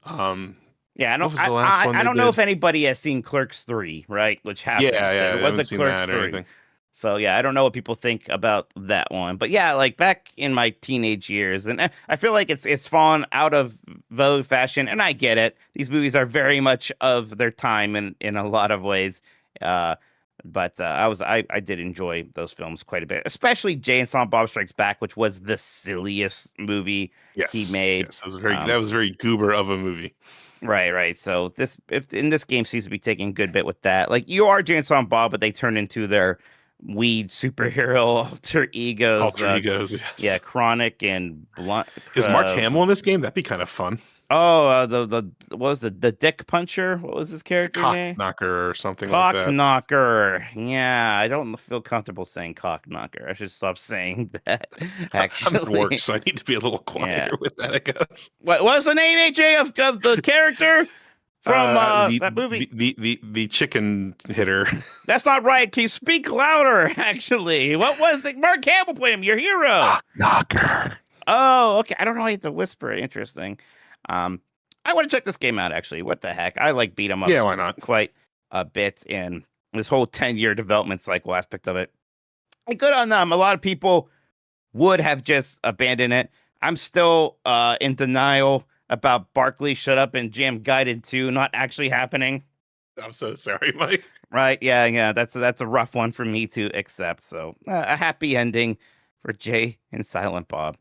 Speaker 2: Um,
Speaker 1: Yeah, I
Speaker 2: what
Speaker 1: don't
Speaker 2: was the last one
Speaker 1: I
Speaker 2: they
Speaker 1: don't know
Speaker 2: did?
Speaker 1: if anybody has seen Clerks 3, right? Which
Speaker 2: Yeah,
Speaker 1: happened.
Speaker 2: yeah,
Speaker 1: There
Speaker 2: I
Speaker 1: was
Speaker 2: haven't
Speaker 1: a
Speaker 2: seen
Speaker 1: Clerks
Speaker 2: that or
Speaker 1: 3.
Speaker 2: anything.
Speaker 1: So yeah, I don't know what people think about that one. But yeah, like back in my teenage years, and I feel like it's fallen out of vogue fashion, and I get it. These movies are very much of their time in a lot of ways. Uh but I did enjoy those films quite a bit, especially Jay and Silent Bob Strikes Back, which was the silliest movie he
Speaker 2: Yes,
Speaker 1: made.
Speaker 2: yes, that
Speaker 1: Um,
Speaker 2: was very goober of a movie.
Speaker 1: Right. So if in this game seems to be taking a good bit with that. Like you are Jay and Silent Bob, but they turn into their weed superhero alter egos.
Speaker 2: Alter egos,
Speaker 1: Yeah,
Speaker 2: yes.
Speaker 1: Chronic and Blunt.
Speaker 2: Is Mark Hamill in this game? That'd be kind of fun.
Speaker 1: the what was the Dick Puncher? What was his
Speaker 2: The
Speaker 1: character
Speaker 2: cock
Speaker 1: name?
Speaker 2: knocker or something like
Speaker 1: Cock
Speaker 2: that.
Speaker 1: Knocker. Yeah, I don't feel comfortable saying cock knocker. I should stop saying that.
Speaker 2: I'm at work,
Speaker 1: Actually,
Speaker 2: so I need to be a little
Speaker 1: yeah.
Speaker 2: quieter with that, I guess.
Speaker 1: What was the name, AJ, of the character from
Speaker 2: The,
Speaker 1: that movie?
Speaker 2: the chicken hitter.
Speaker 1: That's not right. Can you speak louder? Actually, what was it? Mark Hamill played him. Your hero.
Speaker 2: Cock knocker.
Speaker 1: Oh, okay. I don't know how to whisper. Interesting. Um, I want to check this game out. Actually, what the heck? I like beat 'em
Speaker 2: Yeah,
Speaker 1: ups
Speaker 2: why not?
Speaker 1: quite a bit in this whole 10-year development cycle aspect of it. And good on them. A lot of people would have just abandoned it. I'm still in denial about Barkley Shut Up and Jam Gaiden 2 not actually happening.
Speaker 2: I'm so sorry, Mike.
Speaker 1: Right? Yeah. That's a rough one for me to accept. So a happy ending for Jay and Silent Bob.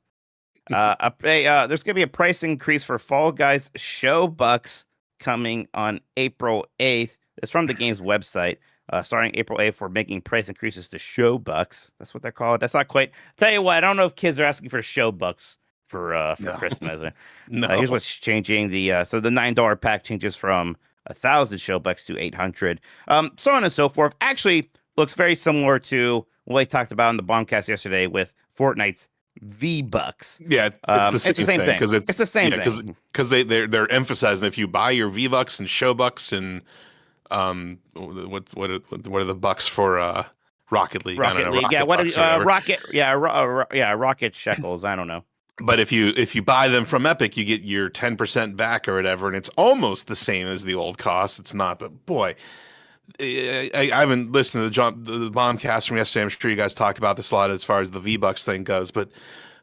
Speaker 1: There's gonna be a price increase for Fall Guys Show Bucks coming on April 8th. It's from the game's website. Starting April 8th, we're making price increases to show bucks. That's what they're called. That's not quite. Tell you what, I don't know if kids are asking for show bucks for
Speaker 2: No.
Speaker 1: Christmas.
Speaker 2: No.
Speaker 1: Here's what's changing. So the $9 pack changes from 1,000 show bucks to 800. So on and so forth. Actually, looks very similar to what I talked about in the Bombcast yesterday with Fortnite's V-Bucks.
Speaker 2: Yeah, it's the same thing because
Speaker 1: it's the same thing
Speaker 2: because they're emphasizing if you buy your V-Bucks and show bucks and what are the bucks for Rocket League? I don't know,
Speaker 1: League, yeah. What
Speaker 2: bucks or whatever.
Speaker 1: Rocket? Yeah, Rocket shekels. I don't know.
Speaker 2: But if you buy them from Epic, you get your 10% back or whatever, and it's almost the same as the old cost. It's not, but boy, I haven't listened to the Bombcast from yesterday. I'm sure you guys talk about this a lot as far as the V-Bucks thing goes, but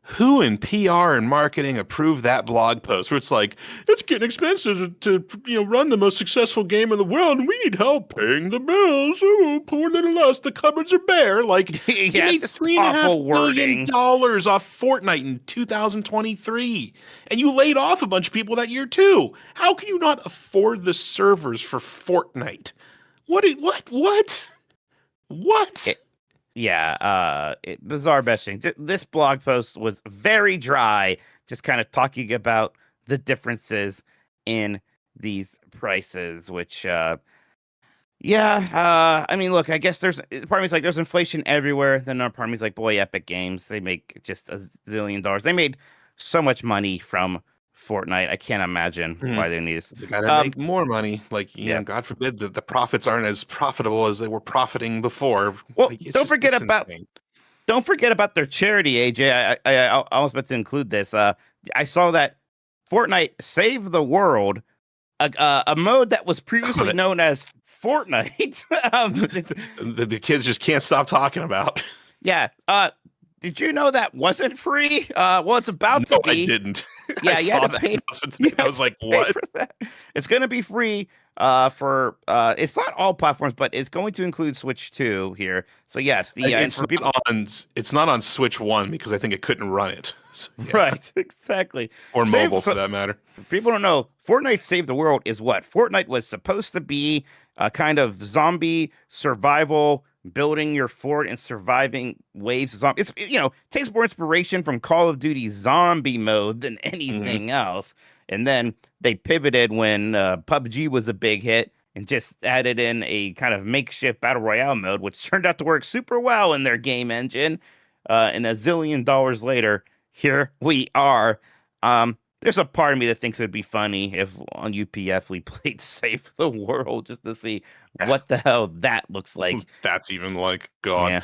Speaker 2: who in PR and marketing approved that blog post where it's like, it's getting expensive to run the most successful game in the world and we need help paying the bills. Oh, poor little us. The cupboards are bare. Like,
Speaker 1: Yeah,
Speaker 2: you made
Speaker 1: just
Speaker 2: $3.5
Speaker 1: awful
Speaker 2: million
Speaker 1: wording.
Speaker 2: off Fortnite in 2023. And you laid off a bunch of people that year too. How can you not afford the servers for Fortnite? What?
Speaker 1: Bizarre betting. This blog post was very dry, just kind of talking about the differences in these prices, which, I mean, look, I guess part of me's like, there's inflation everywhere. Then another part of me's like, boy, Epic Games, they make just $1 zillion. They made so much money from Fortnite. I can't imagine why they need this.
Speaker 2: They gotta make more money. Like,
Speaker 1: Yeah.
Speaker 2: God forbid that the profits aren't as profitable as they were profiting before.
Speaker 1: Well,
Speaker 2: Like,
Speaker 1: don't forget
Speaker 2: it's
Speaker 1: about
Speaker 2: insane.
Speaker 1: Don't forget about their charity, AJ. I almost meant to include this. I saw that Fortnite Save the World, a mode that was previously known as Fortnite.
Speaker 2: The kids just can't stop talking about.
Speaker 1: Yeah. Did you know that wasn't free? Well, it's about
Speaker 2: No,
Speaker 1: to be.
Speaker 2: I didn't.
Speaker 1: Yeah,
Speaker 2: I
Speaker 1: you
Speaker 2: saw
Speaker 1: had to
Speaker 2: that
Speaker 1: pay.
Speaker 2: announcement today. I was like, what?
Speaker 1: It's going to be free for it's not all platforms, but it's going to include Switch 2 here. So yes,
Speaker 2: It's not on Switch 1 because I think it couldn't run it. So, yeah.
Speaker 1: Right, exactly.
Speaker 2: Or mobile for that matter.
Speaker 1: People don't know, Fortnite Save the World is what? Fortnite was supposed to be a kind of zombie survival, building your fort and surviving waves of zombies. It takes more inspiration from Call of Duty zombie mode than anything else. And then they pivoted when PUBG was a big hit and just added in a kind of makeshift battle royale mode, which turned out to work super well in their game engine. And $1 zillion later, here we are. There's a part of me that thinks it'd be funny if on UPF we played Save the World just to see what the hell that looks like.
Speaker 2: That's even like, God.
Speaker 1: Yeah.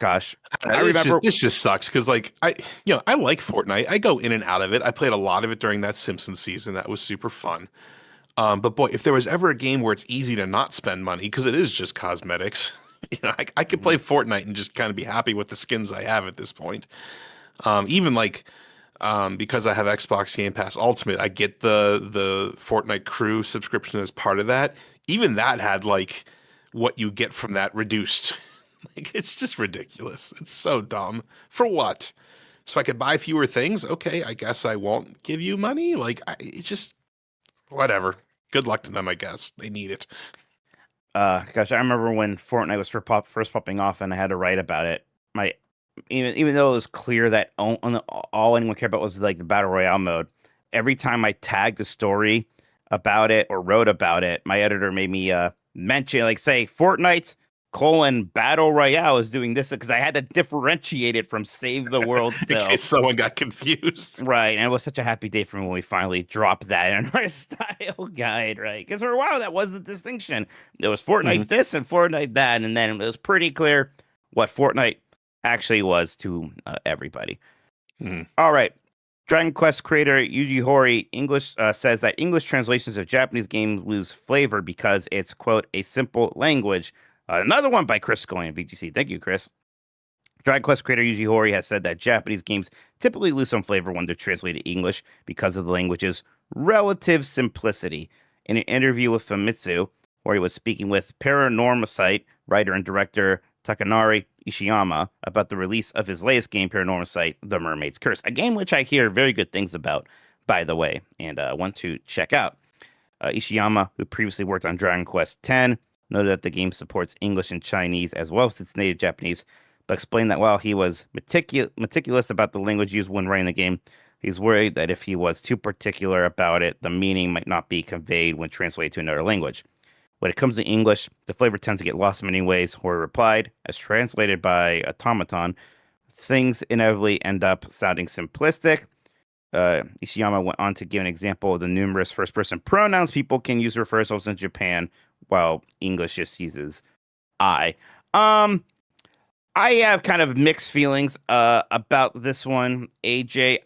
Speaker 1: Gosh.
Speaker 2: I remember this just sucks because I like Fortnite. I go in and out of it. I played a lot of it during that Simpsons season. That was super fun. But boy, if there was ever a game where it's easy to not spend money because it is just cosmetics, I could play Fortnite and just kind of be happy with the skins I have at this point. Even because I have Xbox Game Pass Ultimate, I get the Fortnite Crew subscription as part of that. Even that had like what you get from that reduced. Like, it's just ridiculous. It's so dumb. For what? So I could buy fewer things? Okay, I guess I won't give you money. Like, it's just whatever. Good luck to them, I guess. They need it.
Speaker 1: Gosh, I remember when Fortnite was first popping off, and I had to write about it. Even though it was clear that all anyone cared about was like the battle royale mode, every time I tagged a story about it or wrote about it, my editor made me mention, like, say, Fortnite Battle Royale is doing this because I had to differentiate it from Save the World
Speaker 2: In
Speaker 1: still.
Speaker 2: case someone got confused.
Speaker 1: Right, and it was such a happy day for me when we finally dropped that in our style guide, right? Because for a while that was the distinction. There was
Speaker 2: Hmm.
Speaker 1: Fortnite this and Fortnite that, and then it was pretty clear what Fortnite actually was to everybody.
Speaker 2: Hmm.
Speaker 1: All right. Dragon Quest creator Yuji Horii English says that English translations of Japanese games lose flavor because it's, quote, a simple language. Another one by Chris going VGC. Thank you, Chris. Dragon Quest creator Yuji Horii has said that Japanese games typically lose some flavor when they're translated to English because of the language's relative simplicity. In an interview with Famitsu, where he was speaking with Paranormosite writer and director Takanori Ishiyama about the release of his latest game, Paranormosite: The Mermaid's Curse, a game which I hear very good things about, by the way, and want to check out. Ishiyama, who previously worked on Dragon Quest X, noted that the game supports English and Chinese as well as its native Japanese, but explained that while he was meticulous about the language used when writing the game, he's worried that if he was too particular about it, the meaning might not be conveyed when translated to another language. When it comes to English, the flavor tends to get lost in many ways. Horii replied, as translated by Automaton, things inevitably end up sounding simplistic. Ishiyama went on to give an example of the numerous first-person pronouns people can use to refer themselves in Japan, while English just uses I. I have kind of mixed feelings about this one, AJ.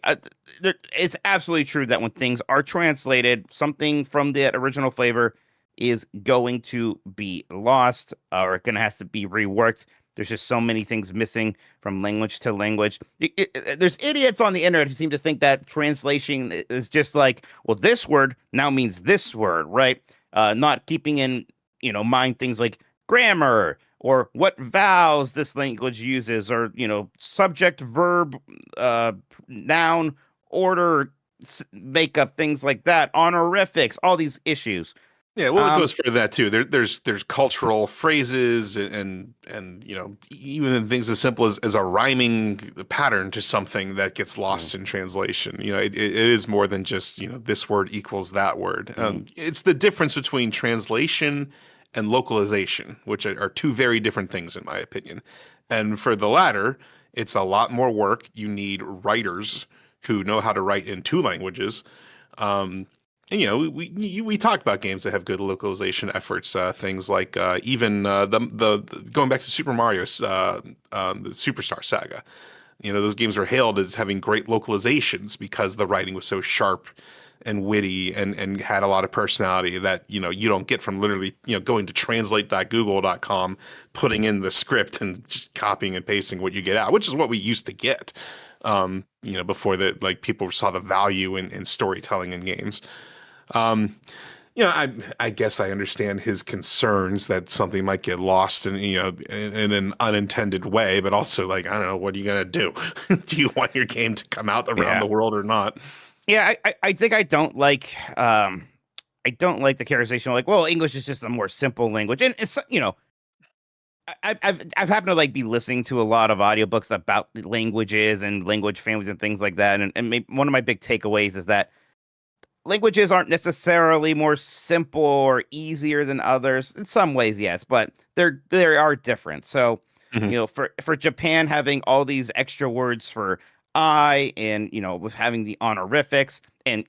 Speaker 1: It's absolutely true that when things are translated, something from the original flavor is going to be lost or going to have to be reworked. There's just so many things missing from language to language. There's idiots on the internet who seem to think that translation is just like, well, this word now means this word, right? Not keeping in, mind things like grammar or what vowels this language uses, or subject, verb, noun, order, makeup, things like that, honorifics, all these issues.
Speaker 2: Yeah, well, it goes for that too. There's cultural phrases and even things as simple as a rhyming pattern to something that gets lost in translation. It is more than just this word equals that word. It's the difference between translation and localization, which are two very different things in my opinion. And for the latter, it's a lot more work. You need writers who know how to write in two languages. And we talked about games that have good localization efforts, things like even the going back to Super Mario's the Superstar Saga. Those games were hailed as having great localizations because the writing was so sharp and witty and had a lot of personality that you don't get from literally going to translate.google.com, putting in the script and just copying and pasting what you get out, which is what we used to get before that, like, people saw the value in storytelling in games. Um, I guess I understand his concerns that something might get lost in an unintended way, but also, like, I don't know, what are you gonna do? Do you want your game to come out around
Speaker 1: Yeah.
Speaker 2: the world or not?
Speaker 1: Yeah, I think I don't like the characterization like, well, English is just a more simple language. And it's I've happened to like be listening to a lot of audiobooks about languages and language families and things like that. And one of my big takeaways is that languages aren't necessarily more simple or easier than others. In some ways, yes, but they are different. So,
Speaker 2: Mhm.
Speaker 1: for Japan having all these extra words for I, and with having the honorifics, and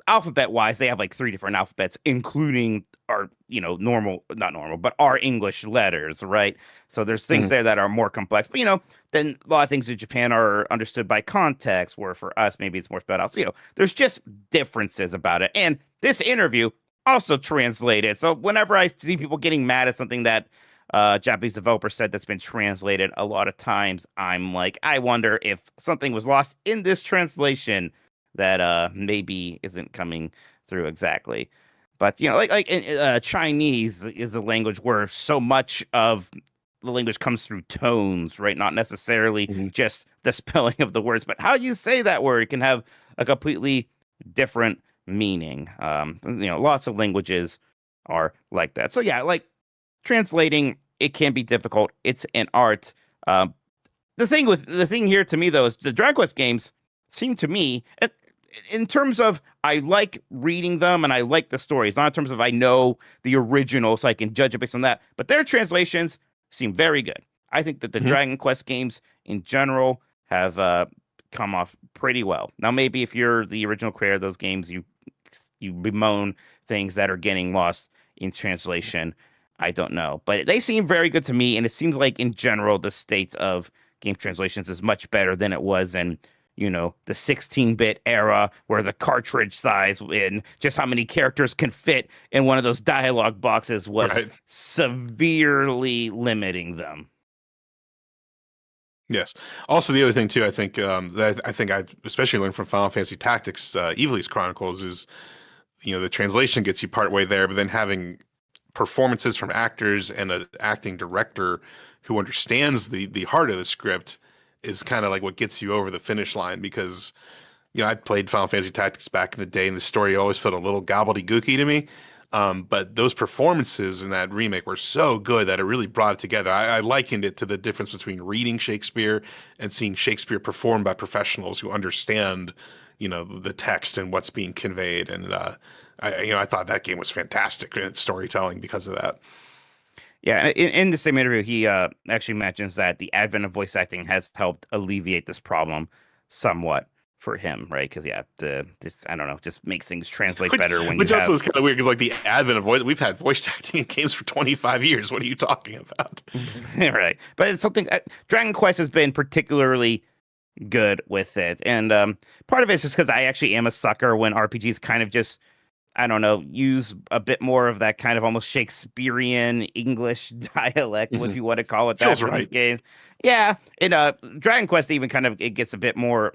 Speaker 1: alphabet wise, they have like three different alphabets, including our normal, not normal, but our English letters, right? So there's things
Speaker 2: Mhm.
Speaker 1: there that are more complex. But then a lot of things in Japan are understood by context, where for us maybe it's more spelled out. So there's just differences about it. And this interview also translated. So whenever I see people getting mad at something that Japanese developer said that's been translated, a lot of times I'm like, I wonder if something was lost in this translation that maybe isn't coming through exactly. But Chinese is a language where so much of the language comes through tones, right? Not necessarily
Speaker 2: Mhm.
Speaker 1: just the spelling of the words, but how you say that word can have a completely different meaning. Lots of languages are like that. So yeah, like translating, it can be difficult. It's an art. The thing here to me though is the Dragon Quest games seem to me, in terms of I like reading them and I like the stories, not in terms of I know the original so I can judge it based on that. But their translations seem very good. I think that the
Speaker 2: Mhm.
Speaker 1: Dragon Quest games in general have come off pretty well. Now, maybe if you're the original creator of those games, you bemoan things that are getting lost in translation. I don't know, but they seem very good to me, and it seems like in general the state of game translations is much better than it was in the 16-bit era where the cartridge size and just how many characters can fit in one of those dialogue boxes was
Speaker 2: Right.
Speaker 1: severely limiting them.
Speaker 2: Yes. Also, the other thing too, I think that I think I especially learned from Final Fantasy Tactics, Ivalice Chronicles is the translation gets you part way there, but then having performances from actors and an acting director who understands the heart of the script is kind of like what gets you over the finish line because I played Final Fantasy Tactics back in the day, and the story always felt a little gobbledygooky to me. But those performances in that remake were so good that it really brought it together. I likened it to the difference between reading Shakespeare and seeing Shakespeare performed by professionals who understand, the text and what's being conveyed. And I thought that game was fantastic in its storytelling because of that.
Speaker 1: Yeah, in the same interview, he actually mentions that the advent of voice acting has helped alleviate this problem somewhat for him, right? Because just I don't know, just makes things translate
Speaker 2: Which,
Speaker 1: better when you
Speaker 2: which also
Speaker 1: have
Speaker 2: is kind of weird because like the advent of voice, we've had voice acting in games for 25 years. What are you talking about?
Speaker 1: right. But it's something Dragon Quest has been particularly good with it, and part of it is just because I actually am a sucker when RPGs kind of just I don't know, use a bit more of that kind of almost Shakespearean English dialect, if
Speaker 2: Mhm.
Speaker 1: you want to call it that,
Speaker 2: Feels
Speaker 1: for these
Speaker 2: right.
Speaker 1: games. Yeah, in Dragon Quest, even kind of it gets a bit more.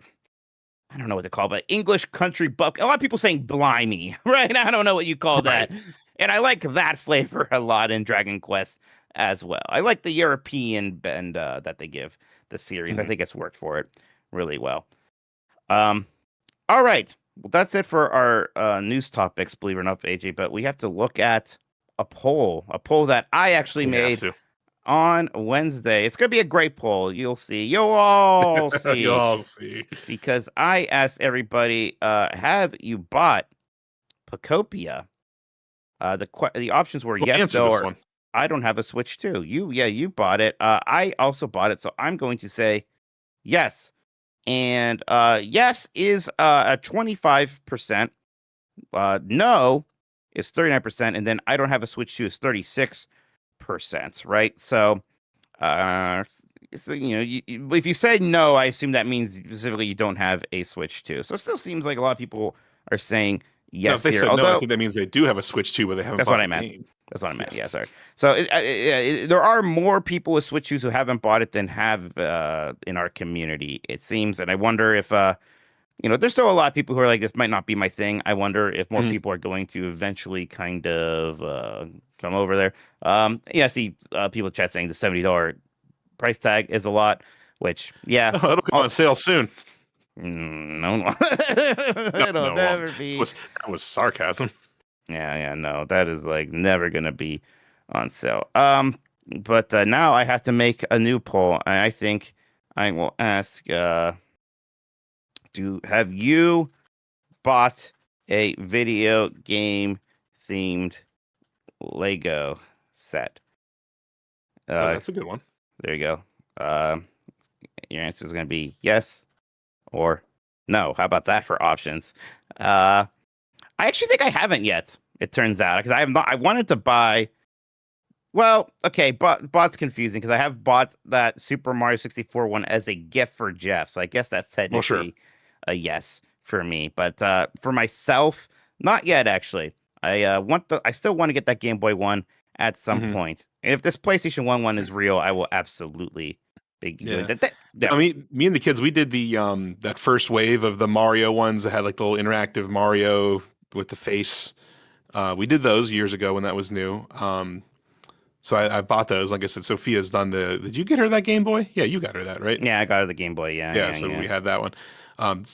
Speaker 1: I don't know what to call it, but English country buck. A lot of people saying blimey, right? I don't know what you call
Speaker 2: Right.
Speaker 1: that, and I like that flavor a lot in Dragon Quest as well. I like the European bend that they give the series. I
Speaker 2: Mhm.
Speaker 1: think it's worked for it really well. Um, all right. Well, that's it for our news topics, believe it or not, AJ. But we have to look at a poll that I actually
Speaker 2: We have
Speaker 1: made
Speaker 2: to.
Speaker 1: on Wednesday. It's going to be a great poll. You'll see. You'll all
Speaker 2: You'll
Speaker 1: see.
Speaker 2: all see.
Speaker 1: Because I asked everybody, have you bought Pokopia? The options were
Speaker 2: We'll
Speaker 1: yes,
Speaker 2: answer
Speaker 1: no,
Speaker 2: this
Speaker 1: or
Speaker 2: one.
Speaker 1: I don't have a Switch too. You bought it. I also bought it, so I'm going to say yes. And yes is at 25%. No is 39%, and then I don't have a Switch 2 is 36%, right? Uh, so if you say no, I assume that means specifically you don't have a Switch 2. So it still seems like a lot of people are saying
Speaker 2: No, if
Speaker 1: yes
Speaker 2: they
Speaker 1: here.
Speaker 2: said no, I
Speaker 1: Although
Speaker 2: think that means they do have a Switch 2, but they haven't
Speaker 1: that's what
Speaker 2: bought
Speaker 1: I
Speaker 2: the
Speaker 1: meant.
Speaker 2: game.
Speaker 1: That's what I meant.
Speaker 2: Yes.
Speaker 1: Yeah, sorry. So there are more people with Switch 2s who haven't bought it than have in our community, it seems. And I wonder if there's still a lot of people who are like, this might not be my thing. I wonder if more
Speaker 2: Mhm.
Speaker 1: people are going to eventually kind of come over there. Yeah, I see people in chat saying the $70 price tag is a lot, which, yeah,
Speaker 2: Oh, it'll go
Speaker 1: I'll,
Speaker 2: on sale soon.
Speaker 1: no,
Speaker 2: No,
Speaker 1: it'll
Speaker 2: no,
Speaker 1: never
Speaker 2: that
Speaker 1: be.
Speaker 2: was sarcasm.
Speaker 1: Yeah, no, that is like never gonna be on sale. But now I have to make a new poll. I think I will ask, have you bought a video game themed Lego set?
Speaker 2: Oh,
Speaker 1: Uh,
Speaker 2: that's a good one.
Speaker 1: there you go. Your answer is going to be yes or no. How about that for options? I actually think I haven't yet. It turns out because I have not. I wanted to buy. Well, okay, but bot's confusing because I have bought that Super Mario 64 one as a gift for Jeff. So I guess that's
Speaker 2: Well, sure.
Speaker 1: technically a yes for me. But for myself, not yet actually. I still want to get that Game Boy one at some
Speaker 2: Hmm.
Speaker 1: point. And if this PlayStation 1 is real, I will absolutely be doing
Speaker 2: Yeah.
Speaker 1: that. Yeah.
Speaker 2: I mean, me and the kids, we did the that first wave of the Mario ones that had like the little interactive Mario with the face. We did those years ago when that was new. So I bought those. Like I said, Sophia's done the. Did you get her that Game Boy? Yeah, you got her that, right?
Speaker 1: Yeah, I got the Game Boy. Yeah,
Speaker 2: Yeah.
Speaker 1: yeah,
Speaker 2: So
Speaker 1: yeah.
Speaker 2: we had that one. Um,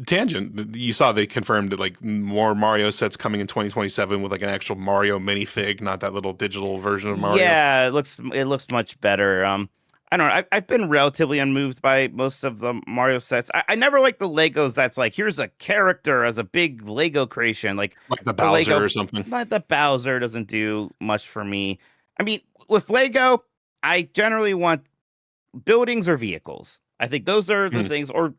Speaker 2: Tangent. You saw they confirmed that like more Mario sets coming in 2027 with like an actual Mario minifig, not that little digital version of Mario.
Speaker 1: Yeah, it looks much better. I don't know. I've been relatively unmoved by most of the Mario sets. I never liked the Legos that's like, here's a character as a big Lego creation. Like
Speaker 2: Like the
Speaker 1: the
Speaker 2: Bowser
Speaker 1: Lego,
Speaker 2: or something.
Speaker 1: like the Bowser doesn't do much for me. I mean, with Lego, I generally want buildings or vehicles. I think those are the
Speaker 2: Mm.
Speaker 1: things, or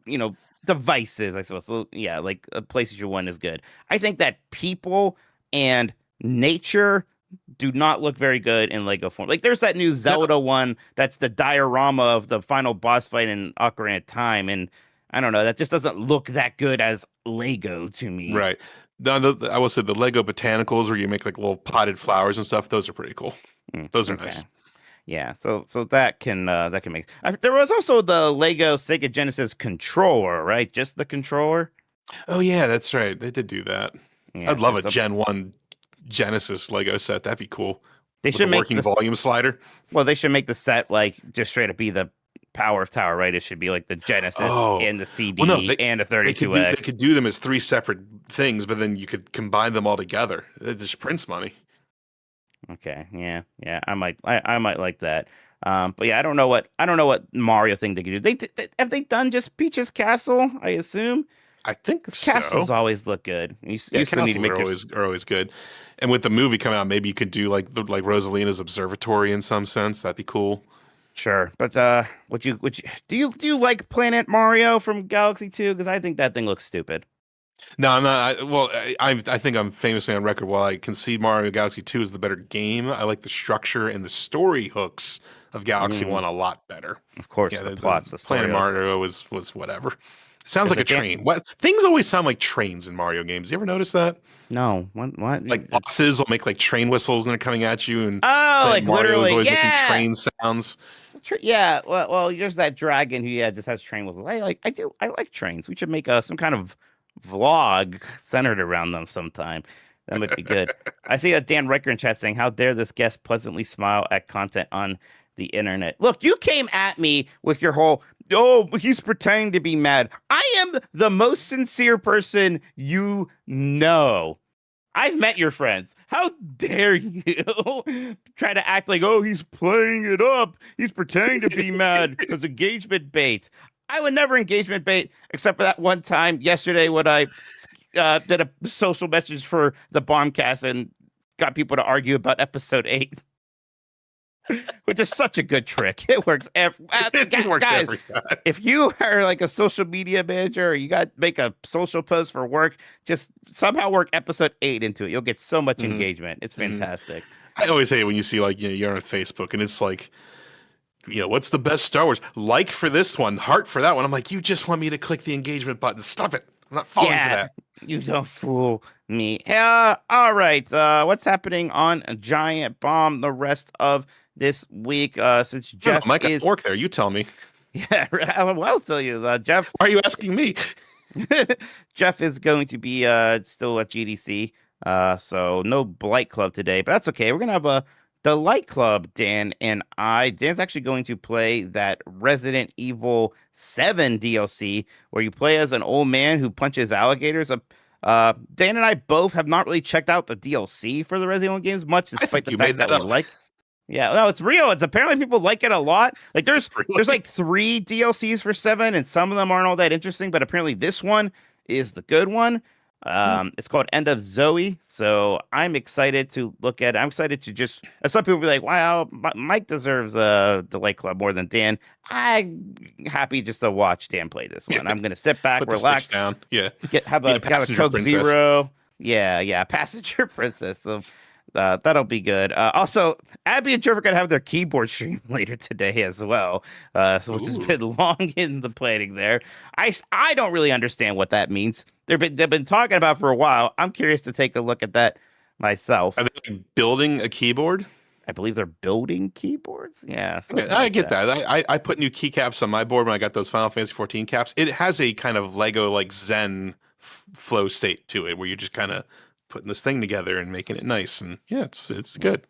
Speaker 1: devices, I suppose. So yeah, like places you want is good. I think that people and nature do not look very good in Lego form. Like there's that new
Speaker 2: No,
Speaker 1: Zelda one that's the diorama of the final boss fight in Ocarina of Time, and I don't know, that just doesn't look that good as Lego to me.
Speaker 2: right. No, I will say the Lego botanicals where you make like little potted flowers and stuff. Those are pretty cool. Those are
Speaker 1: Okay.
Speaker 2: nice.
Speaker 1: Yeah, so that can make. There was also the Lego Sega Genesis controller, right? Just the controller.
Speaker 2: Oh yeah, that's right. They did do that.
Speaker 1: Yeah,
Speaker 2: I'd love a
Speaker 1: just a.
Speaker 2: Gen 1 Genesis Lego set. That'd be cool.
Speaker 1: They
Speaker 2: With a
Speaker 1: should make
Speaker 2: working
Speaker 1: this.
Speaker 2: volume slider.
Speaker 1: Well, they should make the set like just straight up be the Power of Tower, right? It should be like the Genesis
Speaker 2: Oh.
Speaker 1: and the
Speaker 2: Well, no,
Speaker 1: CD and a
Speaker 2: they
Speaker 1: 32X.
Speaker 2: could do them as three separate things, but then you could combine them all together. It just prints money.
Speaker 1: Okay, yeah, I might like that. But yeah, I don't know what Mario thing they could do. Have they done just Peach's Castle? I assume
Speaker 2: I think
Speaker 1: because castles
Speaker 2: so.
Speaker 1: always look good. You
Speaker 2: Yeah,
Speaker 1: still need to
Speaker 2: castles
Speaker 1: make
Speaker 2: are
Speaker 1: your
Speaker 2: always good. And with the movie coming out, maybe you could do like Rosalina's observatory in some sense. That'd be cool.
Speaker 1: sure. But would you do you like Planet Mario from Galaxy 2? Because I think that thing looks stupid.
Speaker 2: No, I'm not. I think I'm famously on record. While I concede Mario Galaxy 2 is the better game, I like the structure and the story hooks of Galaxy
Speaker 1: Mm,
Speaker 2: 1 a lot better.
Speaker 1: of course,
Speaker 2: Yeah,
Speaker 1: the
Speaker 2: the
Speaker 1: plots, the story
Speaker 2: Planet
Speaker 1: hooks.
Speaker 2: Mario was whatever. Sounds
Speaker 1: Is
Speaker 2: like
Speaker 1: the
Speaker 2: a
Speaker 1: damn
Speaker 2: train. What things always sound like trains in Mario games. You ever notice that?
Speaker 1: no what?
Speaker 2: Like bosses will make like train whistles when they're coming at you, and
Speaker 1: Oh,
Speaker 2: Planet
Speaker 1: like
Speaker 2: Mario is
Speaker 1: literally,
Speaker 2: always making
Speaker 1: yeah.
Speaker 2: train sounds.
Speaker 1: Yeah, well, there's that dragon who just has train whistles. I like trains. We should make some kind of vlog centered around them sometime. That might be good. I see a Dan Riker in chat saying, "How dare this guest pleasantly smile at content on the internet?" Look, you came at me with your whole, "Oh, he's pretending to be mad." I am the most sincere person you know. I've met your friends. How dare you try to act like, oh, he's playing it up. He's pretending to be mad because engagement bait. I would never engagement bait except for that one time yesterday when I did a social message for the Bombcast and got people to argue about episode 8, which is such a good trick. It works
Speaker 2: It works
Speaker 1: guys,
Speaker 2: every time.
Speaker 1: if you are like a social media manager or you got to make a social post for work, just somehow work episode 8 into it. You'll get so much
Speaker 2: hmm
Speaker 1: engagement. It's
Speaker 2: hmm
Speaker 1: fantastic.
Speaker 2: I always hate when you see like you're on Facebook and it's like what's the best Star Wars? Like for this one, heart for that one. I'm like, you just want me to click the engagement button. Stop it. I'm not falling for
Speaker 1: Yeah,
Speaker 2: that.
Speaker 1: you don't fool me. All right. What's happening on a Giant Bomb the rest of this week? Since
Speaker 2: I don't know,
Speaker 1: Jeff
Speaker 2: Mike, I
Speaker 1: is,
Speaker 2: work there. You tell me.
Speaker 1: yeah, well, I'll tell you, Jeff.
Speaker 2: Why are you asking me?
Speaker 1: Jeff is going to be still at GDC. So no Blight Club today, but that's okay. We're gonna have a Delight Club, Dan and I. Dan's actually going to play that Resident Evil 7 DLC where you play as an old man who punches alligators. Dan and I both have not really checked out the DLC for the Resident Evil games much,
Speaker 2: I
Speaker 1: despite
Speaker 2: think
Speaker 1: the
Speaker 2: you
Speaker 1: fact
Speaker 2: made
Speaker 1: that
Speaker 2: that
Speaker 1: we
Speaker 2: up.
Speaker 1: like. Yeah, no, it's real. It's apparently people like it a lot. Like there's
Speaker 2: Really?
Speaker 1: like 3 DLCs for 7, and some of them aren't all that interesting, but apparently this one is the good one.
Speaker 2: Hmm.
Speaker 1: It's called End of Zoe, so I'm excited to look at it. I'm excited to just. Some people be like, "Wow, Mike deserves a Delight Club more than Dan." I'm happy just to watch Dan play this
Speaker 2: Yeah.
Speaker 1: one. I'm gonna sit back,
Speaker 2: Put the sticks
Speaker 1: relax,
Speaker 2: down. Yeah.
Speaker 1: have
Speaker 2: Be a
Speaker 1: a
Speaker 2: passenger
Speaker 1: Coke
Speaker 2: princess.
Speaker 1: Zero. Yeah, passenger princess. So that'll be good. Also, Abby and Jeff are gonna have their keyboard stream later today as well, which has
Speaker 2: Ooh.
Speaker 1: been long in the planning there. I don't really understand what that means. They've been talking about for a while. I'm curious to take a look at that myself.
Speaker 2: Are they building a keyboard?
Speaker 1: I believe they're building keyboards. Yeah,
Speaker 2: Okay,
Speaker 1: something
Speaker 2: I
Speaker 1: like
Speaker 2: get
Speaker 1: that.
Speaker 2: that. I put new keycaps on my board when I got those Final Fantasy 14 caps. It has a kind of Lego like Zen flow state to it, where you're just kind of putting this thing together and making it nice. And yeah, it's good.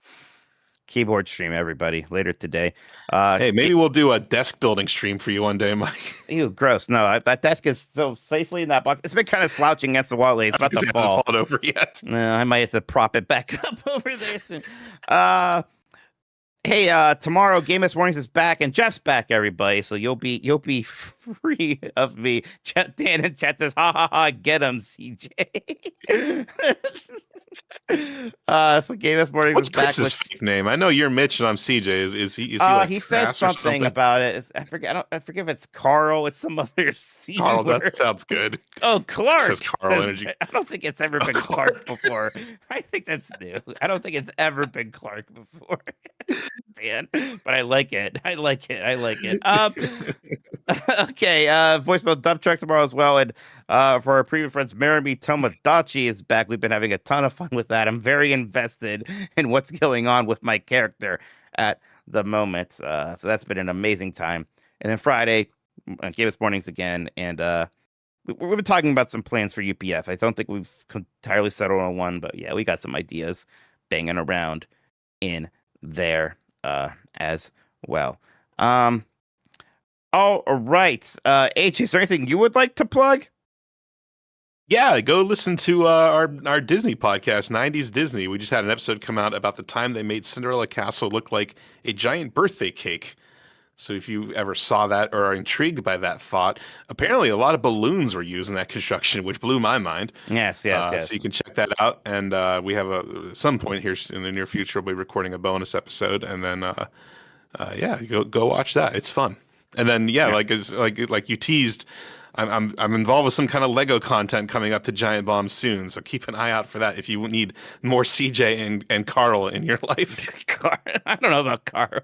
Speaker 1: Keyboard stream, everybody, later today. Uh,
Speaker 2: Hey, maybe we'll do a desk building stream for you one day, Mike.
Speaker 1: Ew, gross. No, that desk is so safely in that box. It's been kind of slouching against the wall lately. It's
Speaker 2: I was
Speaker 1: about
Speaker 2: gonna
Speaker 1: to
Speaker 2: say, it hasn't
Speaker 1: fall.
Speaker 2: fallen over yet.
Speaker 1: No, I might have to prop it back up over there soon. Uh, Hey, tomorrow Game of Mornings is back and Jeff's back, everybody. So you'll be free of me. Dan in chat says, "Ha ha ha, get him, CJ." So Game of Mornings
Speaker 2: What's
Speaker 1: is back
Speaker 2: Chris's
Speaker 1: with.
Speaker 2: fake name? I know you're Mitch and I'm CJ. Is he like
Speaker 1: He says
Speaker 2: crass or
Speaker 1: something
Speaker 2: something?
Speaker 1: about it. I forget. I forget if it's Carl. It's some other C
Speaker 2: Carl, that
Speaker 1: word.
Speaker 2: sounds good.
Speaker 1: Oh,
Speaker 2: Says
Speaker 1: Clark
Speaker 2: Carl
Speaker 1: says.
Speaker 2: Energy.
Speaker 1: I don't think it's ever
Speaker 2: Oh,
Speaker 1: been Clark
Speaker 2: Clark.
Speaker 1: before. I think that's new. I don't think it's ever been Clark before. Dan, but I like it. I like it. I like it. Okay. Voicemail dump truck tomorrow as well, and for our previous friends, Marimi Tomodachi is back. We've been having a ton of fun with that. I'm very invested in what's going on with my character at the moment. So that's been an amazing time. And then Friday, Game of Mornings again, and we've been talking about some plans for UPF. I don't think we've entirely settled on one, but yeah, we got some ideas banging around in there as well. Um, all right. H, is there anything you would like to plug?
Speaker 2: Yeah, go listen to our Disney podcast, 90s Disney. We just had an episode come out about the time they made Cinderella Castle look like a giant birthday cake. So if you ever saw that or are intrigued by that thought, apparently a lot of balloons were used in that construction, which blew my mind.
Speaker 1: Yes, yes,
Speaker 2: So you
Speaker 1: yes.
Speaker 2: can check that out. And we have some point here in the near future, we'll be recording a bonus episode, and then yeah, go watch that. It's fun. And then yeah,
Speaker 1: Yeah.
Speaker 2: like you teased, I'm involved with some kind of Lego content coming up to Giant Bomb soon. So keep an eye out for that if you need more CJ and Carl in your life.
Speaker 1: I don't know about Carl.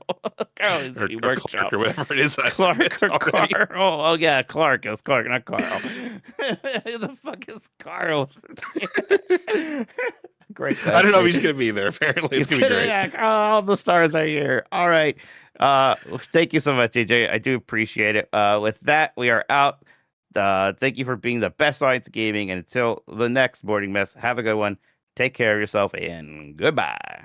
Speaker 1: Carl needs to be
Speaker 2: Or Clark or
Speaker 1: workshopped.
Speaker 2: whatever it is. I
Speaker 1: Clark
Speaker 2: forget
Speaker 1: or
Speaker 2: already.
Speaker 1: Carl? Oh yeah, Clark. It was Clark, not Carl. Who the fuck is Carl? Great
Speaker 2: I don't know if
Speaker 1: question.
Speaker 2: he's gonna be there. Apparently, it's
Speaker 1: He's
Speaker 2: gonna be
Speaker 1: gonna
Speaker 2: great.
Speaker 1: yeah, all the stars are here. All right. Thank you so much, AJ. I do appreciate it. With that, we are out. Thank you for being the best audience of gaming. And until the next morning mess, have a good one. Take care of yourself and goodbye.